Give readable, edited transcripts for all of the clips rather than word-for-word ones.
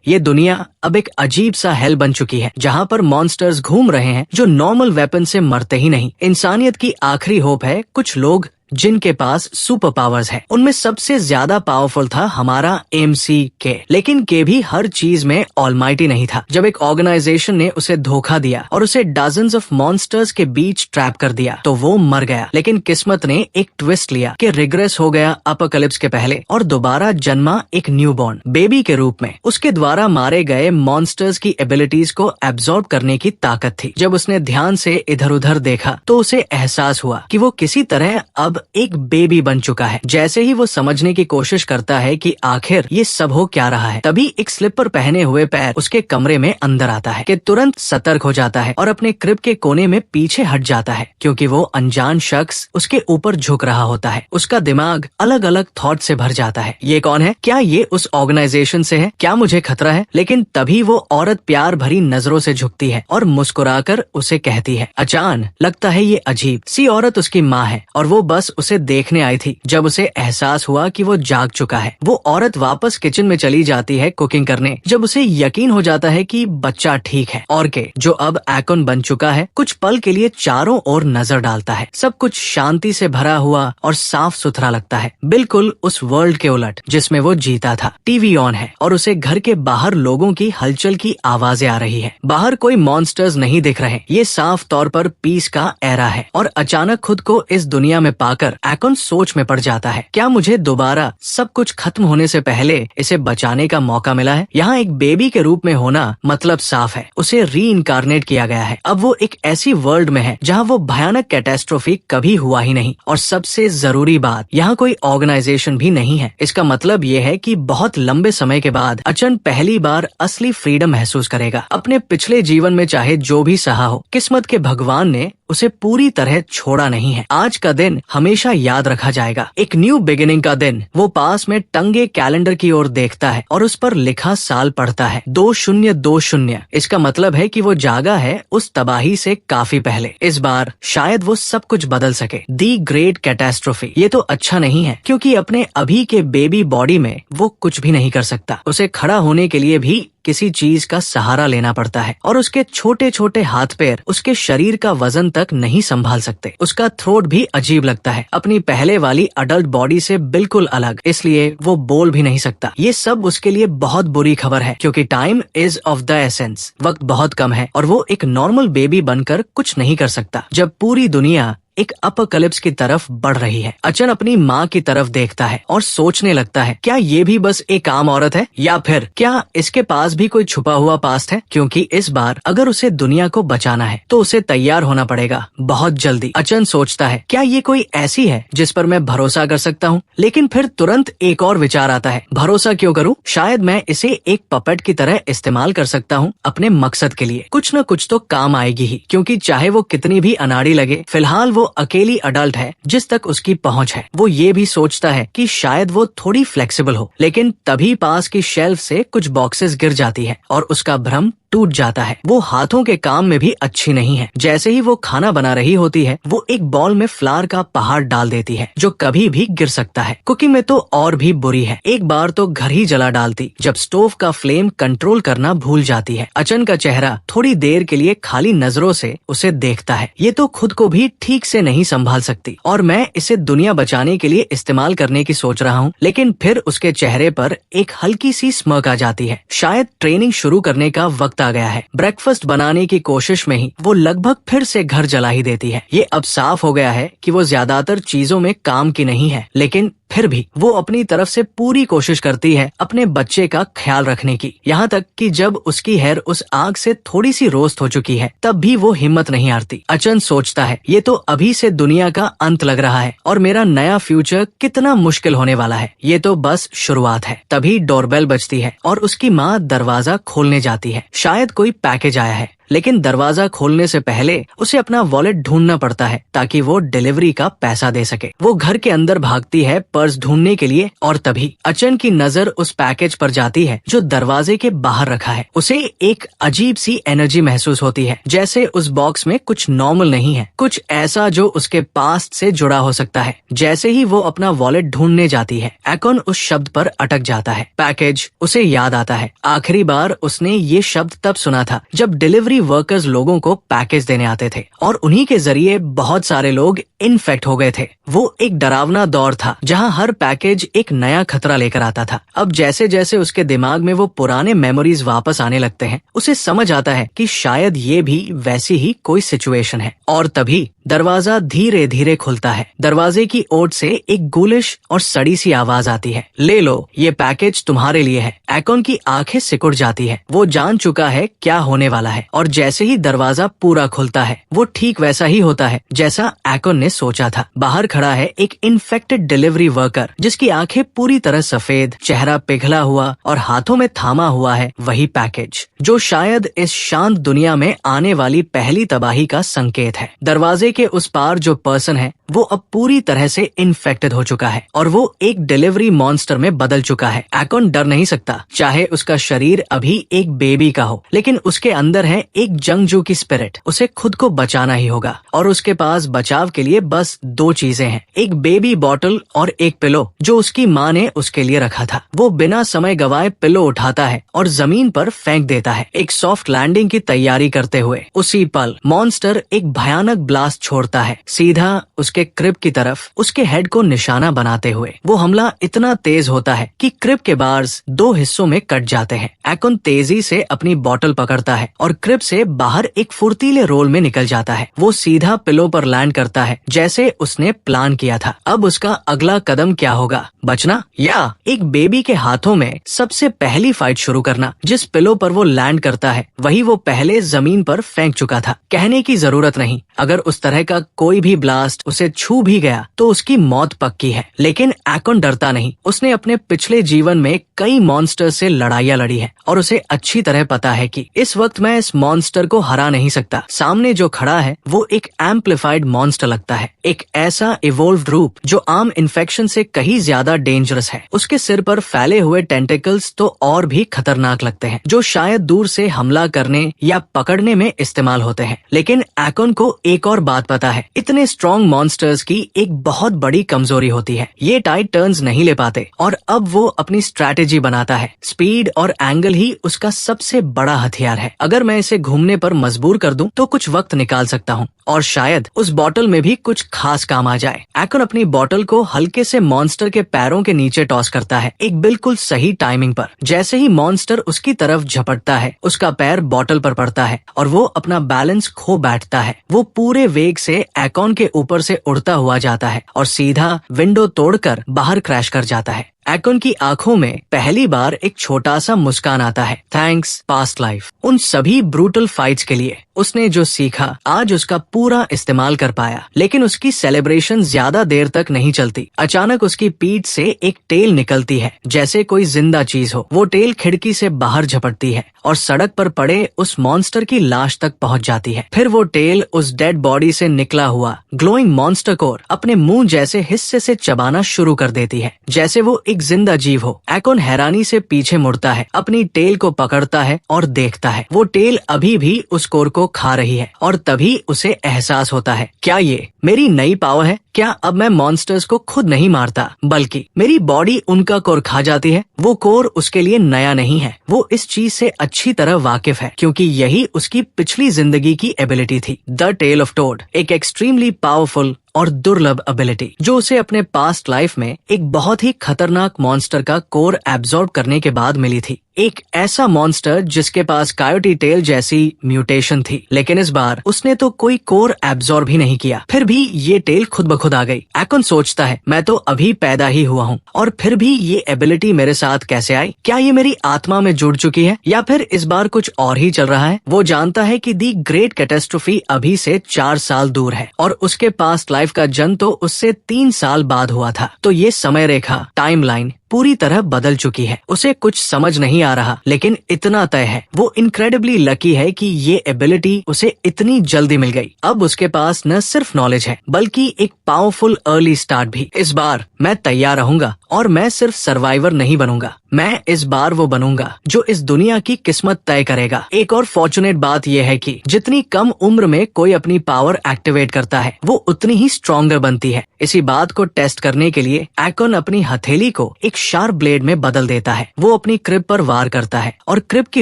ये दुनिया अब एक अजीब सा हेल बन चुकी है, जहाँ पर मॉन्स्टर्स घूम रहे हैं जो नॉर्मल वेपन से मरते ही नहीं। इंसानियत की आखिरी होप है कुछ लोग जिनके पास सुपर पावर्स है। उनमें सबसे ज्यादा पावरफुल था हमारा MCK, लेकिन के भी हर चीज में ऑलमाइटी नहीं था। जब एक ऑर्गेनाइजेशन ने उसे धोखा दिया और उसे डजन्स ऑफ मॉन्स्टर्स के बीच ट्रैप कर दिया तो वो मर गया। लेकिन किस्मत ने एक ट्विस्ट लिया कि रिग्रेस हो गया अपोकलिप्स के पहले और दोबारा जन्मा एक न्यूबॉर्न बेबी के रूप में। उसके द्वारा मारे गए मॉन्स्टर्स की एबिलिटीज को एब्जॉर्ब करने की ताकत थी। जब उसने ध्यान से इधर उधर देखा तो उसे एहसास हुआ कि वो किसी तरह अब एक बेबी बन चुका है। जैसे ही वो समझने की कोशिश करता है कि आखिर ये सब हो क्या रहा है, तभी एक स्लीपर पहने हुए पैर उसके कमरे में अंदर आता है कि तुरंत सतर्क हो जाता है और अपने क्रिब के कोने में पीछे हट जाता है, क्योंकि वो अनजान शख्स उसके ऊपर झुक रहा होता है। उसका दिमाग अलग अलग थॉट से भर जाता है। ये कौन है? क्या ये उस ऑर्गेनाइजेशन से है? क्या मुझे खतरा है? लेकिन तभी वो औरत प्यार भरी नजरों से झुकती है और मुस्कुराकर उसे कहती है, अचान लगता है ये अजीब सी औरत उसकी माँ है और वो बस उसे देखने आई थी। जब उसे एहसास हुआ कि वो जाग चुका है, वो औरत वापस किचन में चली जाती है कुकिंग करने। जब उसे यकीन हो जाता है कि बच्चा ठीक है और के जो अब एकोन बन चुका है, कुछ पल के लिए चारों ओर नजर डालता है। सब कुछ शांति से भरा हुआ और साफ सुथरा लगता है, बिल्कुल उस वर्ल्ड के उलट जिसमें वो जीता था। टीवी ऑन है और उसे घर के बाहर लोगों की हलचल की आवाजें आ रही है। बाहर कोई मॉन्स्टर्स नहीं दिख रहे, ये साफ तौर पर पीस का एरा है। और अचानक खुद को इस दुनिया में पाकर एकोन सोच में पड़ जाता है, क्या मुझे दोबारा सब कुछ खत्म होने से पहले इसे बचाने का मौका मिला है? यहाँ एक बेबी के रूप में होना मतलब साफ है, उसे री-इनकार्नेट किया गया है। अब वो एक ऐसी वर्ल्ड में है जहाँ वो भयानक कैटेस्ट्रोफी कभी हुआ ही नहीं। और सबसे जरूरी बात, यहाँ कोई ऑर्गेनाइजेशन भी नहीं है। इसका मतलब ये है कि बहुत लंबे समय के बाद अचन पहली बार असली फ्रीडम महसूस करेगा। अपने पिछले जीवन में चाहे जो भी सहा हो, किस्मत के भगवान ने उसे पूरी तरह छोड़ा नहीं है। आज का दिन हमेशा याद रखा जाएगा, एक न्यू बिगिनिंग का दिन। वो पास में टंगे कैलेंडर की ओर देखता है और उस पर लिखा साल पढ़ता है, 2020। इसका मतलब है कि वो जागा है उस तबाही से काफी पहले। इस बार शायद वो सब कुछ बदल सके। दी ग्रेट कैटेस्ट्रोफी ये तो अच्छा नहीं है, क्योंकि अपने अभी के बेबी बॉडी में वो कुछ भी नहीं कर सकता। उसे खड़ा होने के लिए भी किसी चीज का सहारा लेना पड़ता है और उसके छोटे छोटे हाथ पैर उसके शरीर का वजन तक नहीं संभाल सकते। उसका थ्रोट भी अजीब लगता है, अपनी पहले वाली अडल्ट बॉडी से बिल्कुल अलग, इसलिए वो बोल भी नहीं सकता। ये सब उसके लिए बहुत बुरी खबर है, क्योंकि time is of the essence, वक्त बहुत कम है और वो एक नॉर्मल बेबी बनकर कुछ नहीं कर सकता। जब पूरी दुनिया एक अपोकलिप्स की तरफ बढ़ रही है, अचन अपनी माँ की तरफ देखता है और सोचने लगता है, क्या ये भी बस एक आम औरत है या फिर क्या इसके पास भी कोई छुपा हुआ पास्ट है? क्योंकि इस बार अगर उसे दुनिया को बचाना है तो उसे तैयार होना पड़ेगा बहुत जल्दी। अचन सोचता है, क्या ये कोई ऐसी है जिस पर मैं भरोसा कर सकता हूँ? लेकिन फिर तुरंत एक और विचार आता है, भरोसा क्यों करूँ? शायद मैं इसे एक पपेट की तरह इस्तेमाल कर सकता हूँ अपने मकसद के लिए। कुछ न कुछ तो काम आएगी ही, क्योंकि चाहे वो कितनी भी अनाड़ी लगे, फिलहाल वो अकेली अडल्ट है जिस तक उसकी पहुंच है। वो ये भी सोचता है कि शायद वो थोड़ी फ्लेक्सिबल हो, लेकिन तभी पास की शेल्फ से कुछ बॉक्सेस गिर जाती है और उसका भ्रम टूट जाता है। वो हाथों के काम में भी अच्छी नहीं है। जैसे ही वो खाना बना रही होती है, वो एक बॉल में फ्लावर का पहाड़ डाल देती है जो कभी भी गिर सकता है। कुकिंग में तो और भी बुरी है, एक बार तो घर ही जला डालती जब स्टोव का फ्लेम कंट्रोल करना भूल जाती है। अचन का चेहरा थोड़ी देर के लिए खाली नजरों से उसे देखता है। ये तो खुद को भी ठीक से नहीं संभाल सकती और मैं इसे दुनिया बचाने के लिए इस्तेमाल करने की सोच रहा हूँ। लेकिन फिर उसके चेहरे पर एक हल्की सी स्mirk आ जाती है, शायद ट्रेनिंग शुरू करने का वक्त आ गया है। ब्रेकफास्ट बनाने की कोशिश में ही वो लगभग फिर से घर जला ही देती है। ये अब साफ हो गया है कि वो ज्यादातर चीजों में काम की नहीं है, लेकिन फिर भी वो अपनी तरफ से पूरी कोशिश करती है अपने बच्चे का ख्याल रखने की। यहाँ तक कि जब उसकी हेयर उस आग से थोड़ी सी रोस्ट हो चुकी है, तब भी वो हिम्मत नहीं हारती। अचन सोचता है, ये तो अभी से दुनिया का अंत लग रहा है और मेरा नया फ्यूचर कितना मुश्किल होने वाला है। ये तो बस शुरुआत है। तभी डोरबेल बजती है और उसकी माँ दरवाजा खोलने जाती है। शायद कोई पैकेज आया है। लेकिन दरवाजा खोलने से पहले उसे अपना वॉलेट ढूंढना पड़ता है ताकि वो डिलीवरी का पैसा दे सके। वो घर के अंदर भागती है पर्स ढूंढने के लिए और तभी अचन की नजर उस पैकेज पर जाती है जो दरवाजे के बाहर रखा है। उसे एक अजीब सी एनर्जी महसूस होती है, जैसे उस बॉक्स में कुछ नॉर्मल नहीं है, कुछ ऐसा जो उसके पास्ट से जुड़ा हो सकता है। जैसे ही वो अपना वॉलेट ढूंढने जाती है, एकॉन उस शब्द पर अटक जाता है। पैकेज। उसे याद आता है आखिरी बार उसने ये शब्द तब सुना था जब डिलीवरी वर्कर्स लोगों को पैकेज देने आते थे और उन्हीं के जरिए बहुत सारे लोग इन्फेक्ट हो गए थे। वो एक डरावना दौर था जहां हर पैकेज एक नया खतरा लेकर आता था। अब जैसे जैसे उसके दिमाग में वो पुराने मेमोरीज वापस आने लगते हैं, उसे समझ आता है कि शायद ये भी वैसी ही कोई सिचुएशन है। और तभी दरवाजा धीरे धीरे खुलता है। दरवाजे की ओट से एक गुलिश और सड़ी सी आवाज आती है, ले लो, ये पैकेज तुम्हारे लिए है। एकॉन की आंखें सिकुड़ जाती है। वो जान चुका है क्या होने वाला है और जैसे ही दरवाजा पूरा खुलता है, वो ठीक वैसा ही होता है जैसा एकॉन ने सोचा था। बाहर खड़ा है एक इन्फेक्टेड डिलीवरी वर्कर जिसकी आंखें पूरी तरह सफेद, चेहरा पिघला हुआ और हाथों में थामा हुआ है वही पैकेज जो शायद इस शांत दुनिया में आने वाली पहली तबाही का संकेत है। दरवाजे के उस पार जो पर्सन है वो अब पूरी तरह से इन्फेक्टेड हो चुका है और वो एक डिलीवरी मॉन्स्टर में बदल चुका है। एकॉन डर नहीं सकता, चाहे उसका शरीर अभी एक बेबी का हो, लेकिन उसके अंदर है एक जंगजू की स्पिरिट। उसे खुद को बचाना ही होगा और उसके पास बचाव के लिए बस दो चीजें हैं, एक बेबी बॉटल और एक पिलो जो उसकी माँ ने उसके लिए रखा था। वो बिना समय गवाए पिलो उठाता है और जमीन पर फेंक देता है, एक सॉफ्ट लैंडिंग की तैयारी करते हुए। उसी पल मॉन्स्टर एक भयानक ब्लास्ट छोड़ता है सीधा उसके क्रिब की तरफ, उसके हेड को निशाना बनाते हुए। वो हमला इतना तेज होता है कि क्रिब के बार्स दो हिस्सों में कट जाते हैं। एकॉन तेजी से अपनी बॉटल पकड़ता है और क्रिब से बाहर एक फुर्तीले रोल में निकल जाता है। वो सीधा पिलो पर लैंड करता है जैसे उसने प्लान किया था। अब उसका अगला कदम क्या होगा, बचना या एक बेबी के हाथों में सबसे पहली फाइट शुरू करना। जिस पिलो पर वो लैंड करता है वही वो पहले जमीन पर फेंक चुका था। कहने की जरूरत नहीं, अगर उस तरह का कोई भी ब्लास्ट उसे छू भी गया तो उसकी मौत पक्की है। लेकिन एकॉन डरता नहीं। उसने अपने पिछले जीवन में कई मॉन्स्टर से लड़ाइयाँ लड़ी है और उसे अच्छी तरह पता है कि इस वक्त मैं इस मॉन्स्टर को हरा नहीं सकता। सामने जो खड़ा है वो एक एम्प्लीफाइड मॉन्स्टर लगता है, एक ऐसा इवोल्व्ड रूप जो आम इन्फेक्शन से कहीं ज्यादा डेंजरस है। उसके सिर पर फैले हुए टेंटिकल्स तो और भी खतरनाक लगते हैं, जो शायद दूर से हमला करने या पकड़ने में इस्तेमाल होते हैं। लेकिन एकॉन को एक और बात पता है, इतने स्ट्रॉन्ग मॉन्स्टर्स की एक बहुत बड़ी कमजोरी होती है, ये टाइट टर्न्स नहीं ले पाते। और अब वो अपनी स्ट्रैटेजी बनाता है। स्पीड और एंगल ही उसका सबसे बड़ा हथियार है। अगर मैं इसे घूमने पर मजबूर कर दूं तो कुछ वक्त निकाल सकता हूँ और शायद उस बॉटल में भी कुछ खास काम आ जाए। एकॉन अपनी बॉटल को हल्के से मॉन्स्टर के पैरों के नीचे टॉस करता है, एक बिल्कुल सही टाइमिंग पर। जैसे ही मॉन्स्टर उसकी तरफ झपटता है, उसका पैर बॉटल पर पड़ता है और वो अपना बैलेंस खो बैठता है। वो पूरे वेग से एकॉन के ऊपर से उड़ता हुआ जाता है और सीधा विंडो तोड़कर बाहर क्रैश कर जाता है। एकॉन की आंखों में पहली बार एक छोटा सा मुस्कान आता है। थैंक्स पास्ट लाइफ, उन सभी ब्रूटल फाइट्स के लिए। उसने जो सीखा आज उसका पूरा इस्तेमाल कर पाया। लेकिन उसकी सेलिब्रेशन ज्यादा देर तक नहीं चलती। अचानक उसकी पीठ से एक टेल निकलती है जैसे कोई जिंदा चीज हो। वो टेल खिड़की से बाहर झपटती है और सड़क पर पड़े उस मॉन्स्टर की लाश तक पहुंच जाती है। फिर वो टेल उस डेड बॉडी से निकला हुआ ग्लोइंग मॉन्स्टर को अपने मुंह जैसे हिस्से से चबाना शुरू कर देती है, जैसे वो एक जिंदा जीव हो। एकॉन हैरानी से पीछे मुड़ता है, अपनी टेल को पकड़ता है और देखता है वो टेल अभी भी उस कोर को खा रही है। और तभी उसे एहसास होता है, क्या ये मेरी नई पावर है? क्या अब मैं मॉन्स्टर्स को खुद नहीं मारता बल्कि मेरी बॉडी उनका कोर खा जाती है? वो कोर उसके लिए नया नहीं है, वो इस चीज से अच्छी तरह वाकिफ है क्योंकि यही उसकी पिछली जिंदगी की एबिलिटी थी। द टेल ऑफ टोड एक एक्सट्रीमली पावरफुल और दुर्लभ एबिलिटी जो उसे अपने पास्ट लाइफ में एक बहुत ही खतरनाक मॉन्स्टर का कोर एब्जॉर्ब करने के बाद मिली थी। एक ऐसा मॉन्स्टर जिसके पास कायोटी टेल जैसी म्यूटेशन थी, लेकिन इस बार उसने तो कोई कोर एब्जॉर्ब ही नहीं किया। फिर भी ये टेल खुद ब खुद आ गई। एकॉन सोचता है, मैं तो अभी पैदा ही हुआ हूँ और फिर भी ये एबिलिटी मेरे साथ कैसे आई? क्या ये मेरी आत्मा में जुड़ चुकी है या फिर इस बार कुछ और ही चल रहा है? वो जानता है कि दी ग्रेट कैटेस्ट्रोफी अभी से 4 साल दूर है और उसके पास्ट लाइफ का जन्म तो उससे 3 साल बाद हुआ था। तो ये समय रेखा, टाइमलाइन पूरी तरह बदल चुकी है। उसे कुछ समझ नहीं आ रहा, लेकिन इतना तय है, वो इनक्रेडिबली लकी है कि ये एबिलिटी उसे इतनी जल्दी मिल गई। अब उसके पास न सिर्फ नॉलेज है, बल्कि एक पावरफुल अर्ली स्टार्ट भी। इस बार मैं तैयार रहूंगा और मैं सिर्फ सर्वाइवर नहीं बनूंगा, मैं इस बार वो बनूंगा जो इस दुनिया की किस्मत तय करेगा। एक और फॉर्चुनेट बात यह है कि जितनी कम उम्र में कोई अपनी पावर एक्टिवेट करता है, वो उतनी ही स्ट्रॉन्गर बनती है। इसी बात को टेस्ट करने के लिए एकॉन अपनी हथेली को एक शार्प ब्लेड में बदल देता है। वो अपनी क्रिब पर वार करता है और क्रिब की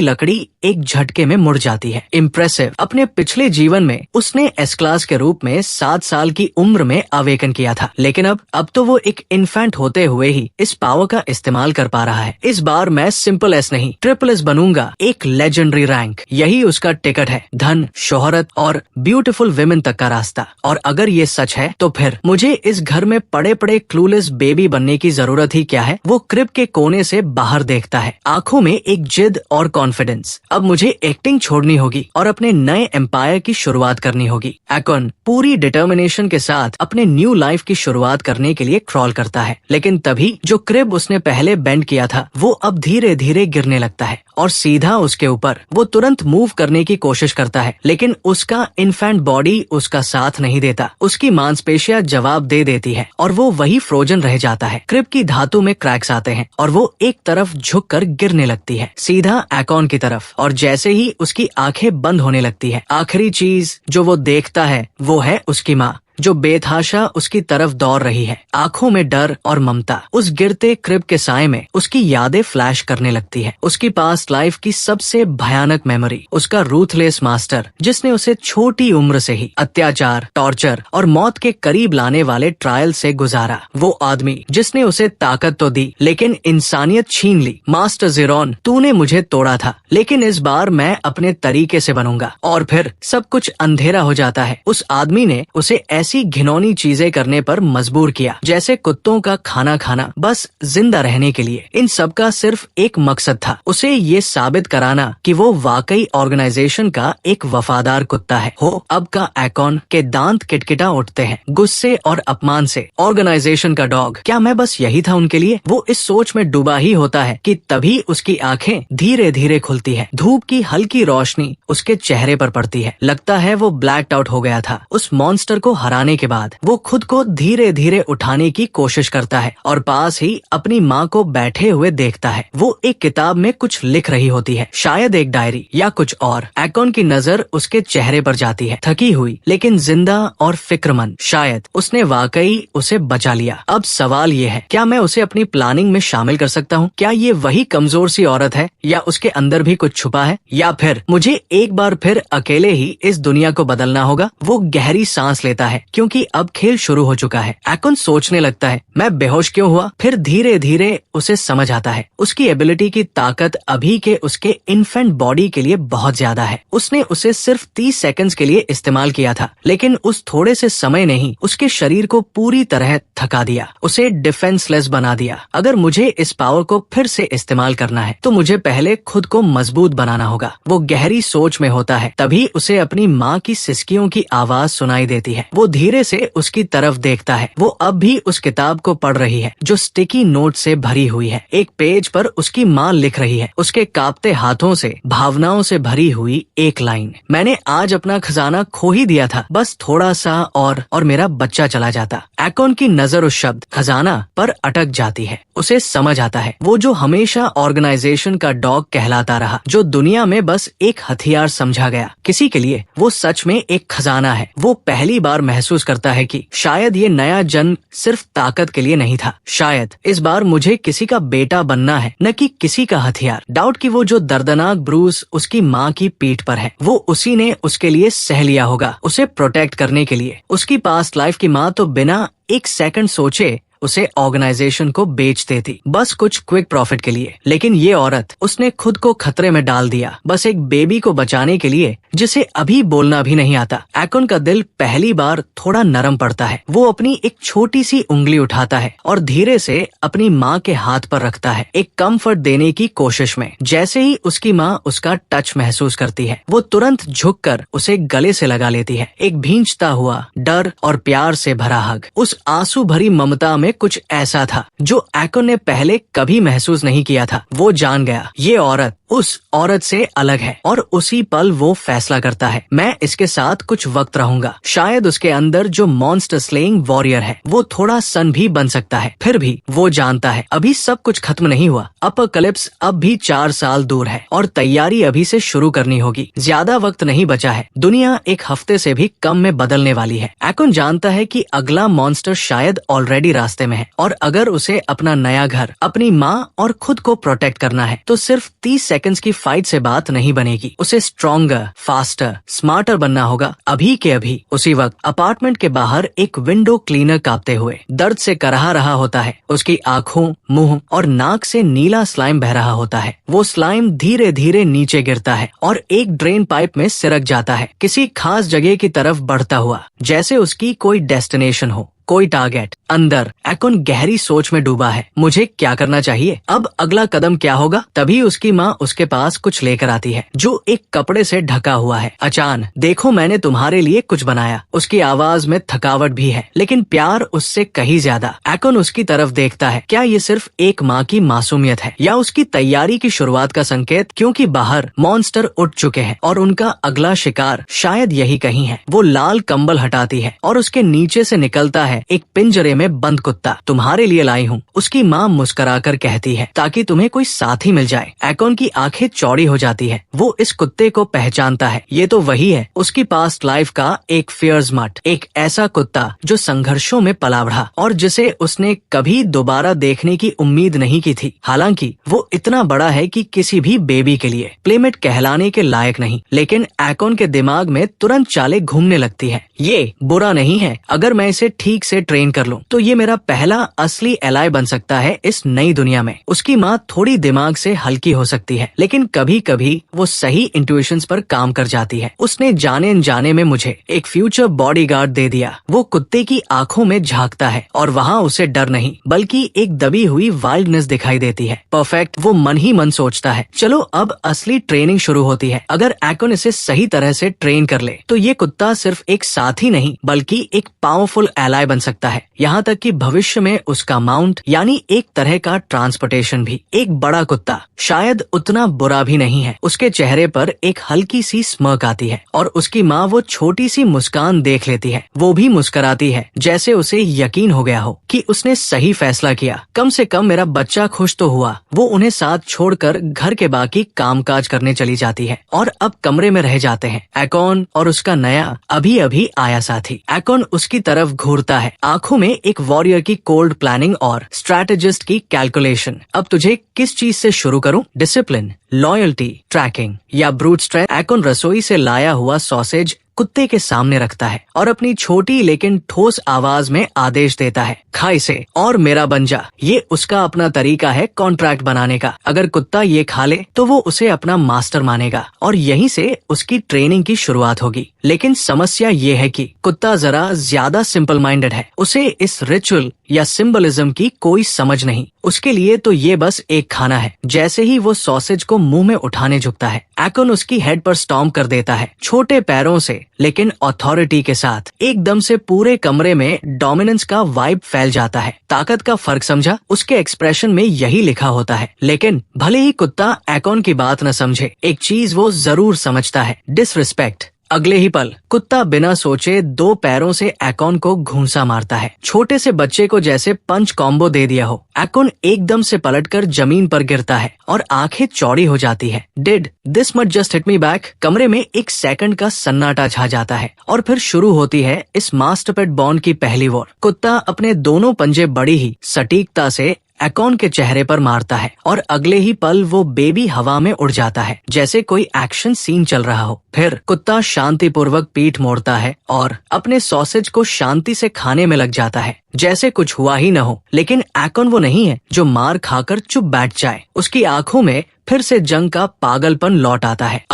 लकड़ी एक झटके में मुड़ जाती है। इम्प्रेसिव। अपने पिछले जीवन में उसने एस क्लास के रूप में 7 साल की उम्र में अवेकन किया था, लेकिन अब तो वो एक इन्फेंट होते हुए ही इस पावर का इस्तेमाल कर पा रहा है। इस बार मैं सिंपल एस नहीं, ट्रिपल एस बनूंगा, एक लेजेंडरी रैंक। यही उसका टिकट है, धन, शोहरत और ब्यूटीफुल विमेन तक का रास्ता। और अगर ये सच है तो फिर मुझे इस घर में पड़े पड़े क्लूलेस बेबी बनने की जरूरत ही क्या है। वो क्रिब के कोने से बाहर देखता है, आंखों में एक जिद और कॉन्फिडेंस। अब मुझे एक्टिंग छोड़नी होगी और अपने नए एम्पायर की शुरुआत करनी होगी। एकॉन पूरी डिटर्मिनेशन के साथ अपने न्यू लाइफ की शुरुआत करने के लिए क्रॉल करता है, लेकिन तभी जो क्रिब उसने पहले बेंड किया था वो अब धीरे धीरे गिरने लगता है और सीधा उसके ऊपर। वो तुरंत मूव करने की कोशिश करता है, लेकिन उसका इन्फेंट बॉडी उसका साथ नहीं देता। उसकी मांसपेशियां जवाब दे देती है और वो वही फ्रोजन रह जाता है। क्रिब की धातु में क्रैक्स आते हैं और वो एक तरफ झुककर गिरने लगती है, सीधा एकॉन की तरफ। और जैसे ही उसकी आंखें बंद होने लगती है, आखिरी चीज जो वो देखता है वो है उसकी माँ, जो बेतहाशा उसकी तरफ दौड़ रही है, आंखों में डर और ममता। उस गिरते क्रिब के साए में उसकी यादें फ्लैश करने लगती है। उसकी पास्ट लाइफ की सबसे भयानक मेमोरी, उसका रूथलेस मास्टर जिसने उसे छोटी उम्र से ही अत्याचार, टॉर्चर और मौत के करीब लाने वाले ट्रायल से गुजारा। वो आदमी जिसने उसे ताकत तो दी लेकिन इंसानियत छीन ली। मास्टर ज़ेरोन, तूने मुझे तोड़ा था, लेकिन इस बार मैं अपने तरीके से बनूंगा। और फिर सब कुछ अंधेरा हो जाता है। उस आदमी ने उसे ऐसी घिनौनी चीजें करने पर मजबूर किया, जैसे कुत्तों का खाना खाना, बस जिंदा रहने के लिए। इन सब का सिर्फ एक मकसद था, उसे ये साबित कराना कि वो वाकई ऑर्गेनाइजेशन का एक वफादार कुत्ता है। हो अब का एकॉन के दांत किटकिटा उठते हैं गुस्से और अपमान से। ऑर्गेनाइजेशन का डॉग, क्या मैं बस यही था उनके लिए? वो इस सोच में डूबा ही होता है कि तभी उसकी आंखें धीरे धीरे खुलती है। धूप की हल्की रोशनी उसके चेहरे पर पड़ती है। लगता है वो ब्लैक्ड आउट हो गया था। उस मॉन्स्टर को हराने के बाद वो खुद को धीरे धीरे उठाने की कोशिश करता है और पास ही अपनी माँ को बैठे हुए देखता है। वो एक किताब में कुछ लिख रही होती है, शायद एक डायरी या कुछ और। एकॉन की नजर उसके चेहरे पर जाती है, थकी हुई लेकिन जिंदा और फिक्रमंद। शायद उसने वाकई उसे बचा लिया। अब सवाल ये है, क्या मैं उसे अपनी प्लानिंग में शामिल कर सकता हूँ? क्या ये वही कमजोर सी औरत है, या उसके अंदर भी कुछ छुपा है? या फिर मुझे एक बार फिर अकेले ही इस दुनिया को बदलना होगा? वो गहरी सांस लेता है क्योंकि अब खेल शुरू हो चुका है। एकॉन सोचने लगता है, मैं बेहोश क्यों हुआ? फिर धीरे धीरे उसे समझ आता है, उसकी एबिलिटी की ताकत अभी के उसके इन्फेंट बॉडी के लिए बहुत ज्यादा है। उसने उसे सिर्फ 30 सेकंड्स के लिए इस्तेमाल किया था, लेकिन उस थोड़े से समय ने ही उसके शरीर को पूरी तरह थका दिया, उसे डिफेंसलेस बना दिया। अगर मुझे इस पावर को फिर से इस्तेमाल करना है तो मुझे पहले खुद को मजबूत बनाना होगा। वो गहरी सोच में होता है, तभी उसे अपनी माँ की सिसकियों की आवाज सुनाई देती है। वो धीरे से उसकी तरफ देखता है। वो अब भी उस किताब को पढ़ रही है जो स्टिकी नोट से भरी हुई है। एक पेज पर उसकी माँ लिख रही है, उसके कांपते हाथों से भावनाओं से भरी हुई एक लाइन, मैंने आज अपना खजाना खो ही दिया था, बस थोड़ा सा और मेरा बच्चा चला जाता। एकॉन की नजर उस शब्द खजाना पर अटक जाती है। उसे समझ आता है, वो जो हमेशा ऑर्गेनाइजेशन का डॉग कहलाता रहा, जो दुनिया में बस एक हथियार समझा गया, किसी के लिए वो सच में एक खजाना है। वो पहली बार महसूस करता है कि शायद ये नया जन्म सिर्फ ताकत के लिए नहीं था। शायद इस बार मुझे किसी का बेटा बनना है, न कि किसी का हथियार। डाउट कि वो जो दर्दनाक ब्रूस उसकी माँ की पीठ पर है, वो उसी ने उसके लिए सह लिया होगा, उसे प्रोटेक्ट करने के लिए। उसकी पास्ट लाइफ की माँ तो बिना एक सेकंड सोचे उसे ऑर्गेनाइजेशन को बेच देती, बस कुछ क्विक प्रॉफिट के लिए। लेकिन ये औरत, उसने खुद को खतरे में डाल दिया, बस एक बेबी को बचाने के लिए जिसे अभी बोलना भी नहीं आता। एकॉन का दिल पहली बार थोड़ा नरम पड़ता है। वो अपनी एक छोटी सी उंगली उठाता है और धीरे से अपनी माँ के हाथ पर रखता है, एक कंफर्ट देने की कोशिश में। जैसे ही उसकी माँ उसका टच महसूस करती है, वो तुरंत झुककर उसे गले से लगा लेती है। एक भींचता हुआ डर और प्यार से भरा हग। उस आंसू भरी ममता में कुछ ऐसा था जो एकॉन ने पहले कभी महसूस नहीं किया था। वो जान गया ये औरत उस औरत से अलग है और उसी पल वो फैसला करता है, मैं इसके साथ कुछ वक्त रहूंगा। शायद उसके अंदर जो मॉन्स्टर स्लेइंग वॉरियर है वो थोड़ा सन भी बन सकता है। फिर भी वो जानता है अभी सब कुछ खत्म नहीं हुआ। अपोकलिप्स अब भी 4 साल दूर है और तैयारी अभी से शुरू करनी होगी। ज्यादा वक्त नहीं बचा है। दुनिया एक हफ्ते से भी कम में बदलने वाली है। एकॉन जानता है कि अगला मॉन्स्टर शायद ऑलरेडी रास्ते में है और अगर उसे अपना नया घर, अपनी माँ और खुद को प्रोटेक्ट करना है तो सिर्फ 30 सेकंड्स की फाइट से बात नहीं बनेगी। उसे स्ट्रॉन्गर, फास्टर, स्मार्टर बनना होगा अभी के अभी। उसी वक्त अपार्टमेंट के बाहर एक विंडो क्लीनर कांपते हुए दर्द से कराह रहा होता है। उसकी आंखों, मुंह और नाक से नीला स्लाइम बह रहा होता है। वो स्लाइम धीरे धीरे नीचे गिरता है और एक ड्रेन पाइप में सिरक जाता है, किसी खास जगह की तरफ बढ़ता हुआ, जैसे उसकी कोई डेस्टिनेशन हो, कोई टारगेट। अंदर एकॉन गहरी सोच में डूबा है। मुझे क्या करना चाहिए? अब अगला कदम क्या होगा? तभी उसकी माँ उसके पास कुछ लेकर आती है जो एक कपड़े से ढका हुआ है। अचानक, देखो मैंने तुम्हारे लिए कुछ बनाया। उसकी आवाज में थकावट भी है लेकिन प्यार उससे कहीं ज्यादा। एकॉन उसकी तरफ देखता है। क्या ये सिर्फ एक माँ की मासूमियत है या उसकी तैयारी की शुरुआत का संकेत? क्योंकि बाहर मॉन्स्टर उठ चुके हैं और उनका अगला शिकार शायद यही कहीं है। वो लाल कंबल हटाती है और उसके नीचे से निकलता है एक पिंजरे में बंद कुत्ता। तुम्हारे लिए लाई हूँ, उसकी माँ मुस्कुराकर कहती है, ताकि तुम्हें कोई साथी मिल जाए। एकॉन की आंखें चौड़ी हो जाती है। वो इस कुत्ते को पहचानता है। ये तो वही है, उसकी पास्ट लाइफ का एक फियर्स मट, एक ऐसा कुत्ता जो संघर्षों में पला बढ़ा और जिसे उसने कभी दोबारा देखने की उम्मीद नहीं की थी। हालांकि वो इतना बड़ा है कि किसी भी बेबी के लिए प्लेमेट कहलाने के लायक नहीं। लेकिन एकॉन के दिमाग में तुरंत चालें घूमने लगती है। ये बुरा नहीं है। अगर मैं इसे ठीक से ट्रेन कर लूं तो ये मेरा पहला असली एलाय बन सकता है इस नई दुनिया में। उसकी माँ थोड़ी दिमाग से हल्की हो सकती है लेकिन कभी कभी वो सही इंट्यूशंस पर काम कर जाती है। उसने जाने अनजाने में मुझे एक फ्यूचर बॉडीगार्ड दे दिया। वो कुत्ते की आंखों में झांकता है और वहाँ उसे डर नहीं बल्कि एक दबी हुई वाइल्डनेस दिखाई देती है। परफेक्ट, वो मन ही मन सोचता है, चलो अब असली ट्रेनिंग शुरू होती है। अगर एकॉन इसे सही तरह से ट्रेन कर ले तो ये कुत्ता सिर्फ एक साथी नहीं बल्कि एक पावरफुल एलाय बन सकता है। यहाँ तक कि भविष्य में उसका माउंट यानी एक तरह का ट्रांसपोर्टेशन भी। एक बड़ा कुत्ता शायद उतना बुरा भी नहीं है। उसके चेहरे पर एक हल्की सी स्मर्क आती है और उसकी माँ वो छोटी सी मुस्कान देख लेती है। वो भी मुस्कुराती है जैसे उसे यकीन हो गया हो कि उसने सही फैसला किया। कम से कम मेरा बच्चा खुश तो हुआ। वो उन्हें साथ छोड़कर घर के बाकी कामकाज करने चली जाती है और अब कमरे में रह जाते हैं एकॉन और उसका नया अभी अभी आया साथी। एकॉन उसकी तरफ घूरता है, आंखों में एक वॉरियर की कोल्ड प्लानिंग और स्ट्रैटेजिस्ट की कैलकुलेशन। अब तुझे किस चीज से शुरू करूं? डिसिप्लिन, लॉयल्टी, ट्रैकिंग या ब्रूट स्ट्रेंथ? एकॉन रसोई से लाया हुआ सॉसेज कुत्ते के सामने रखता है और अपनी छोटी लेकिन ठोस आवाज में आदेश देता है, खा इसे और मेरा बन जा। ये उसका अपना तरीका है कॉन्ट्रैक्ट बनाने का। अगर कुत्ता ये खा ले तो वो उसे अपना मास्टर मानेगा और यहीं से उसकी ट्रेनिंग की शुरुआत होगी। लेकिन समस्या ये है कि कुत्ता जरा ज्यादा सिंपल माइंडेड है। उसे इस रिचुअल या सिंबलिज्म की कोई समझ नहीं। उसके लिए तो ये बस एक खाना है। जैसे ही वो सॉसेज को मुंह में उठाने झुकता है एकॉन उसकी हेड पर स्टॉम्प कर देता है, छोटे पैरों से लेकिन अथॉरिटी के साथ। एकदम से पूरे कमरे में डोमिनेंस का वाइब फैल जाता है। ताकत का फर्क समझा? उसके एक्सप्रेशन में यही लिखा होता है। लेकिन भले ही कुत्ता एकॉन की बात न समझे, एक चीज वो जरूर समझता है, डिसरिस्पेक्ट। अगले ही पल कुत्ता बिना सोचे 2 पैरों से एकॉन को घूंसा मारता है, छोटे से बच्चे को जैसे पंच कॉम्बो दे दिया हो। एकॉन एकदम से पलटकर जमीन पर गिरता है और आंखें चौड़ी हो जाती है। Did this much just hit me back? कमरे में एक सेकंड का सन्नाटा छा जाता है और फिर शुरू होती है इस मास्टर पेट बॉन्ड की पहली वॉर। कुत्ता अपने दोनों पंजे बड़ी ही सटीकता से एकॉन के चेहरे पर मारता है और अगले ही पल वो बेबी हवा में उड़ जाता है जैसे कोई एक्शन सीन चल रहा हो। फिर कुत्ता शांतिपूर्वक पीठ मोड़ता है और अपने सॉसेज को शांति से खाने में लग जाता है जैसे कुछ हुआ ही न हो। लेकिन एकॉन वो नहीं है जो मार खाकर चुप बैठ जाए। उसकी आंखों में फिर से जंग का पागलपन लौट आता है।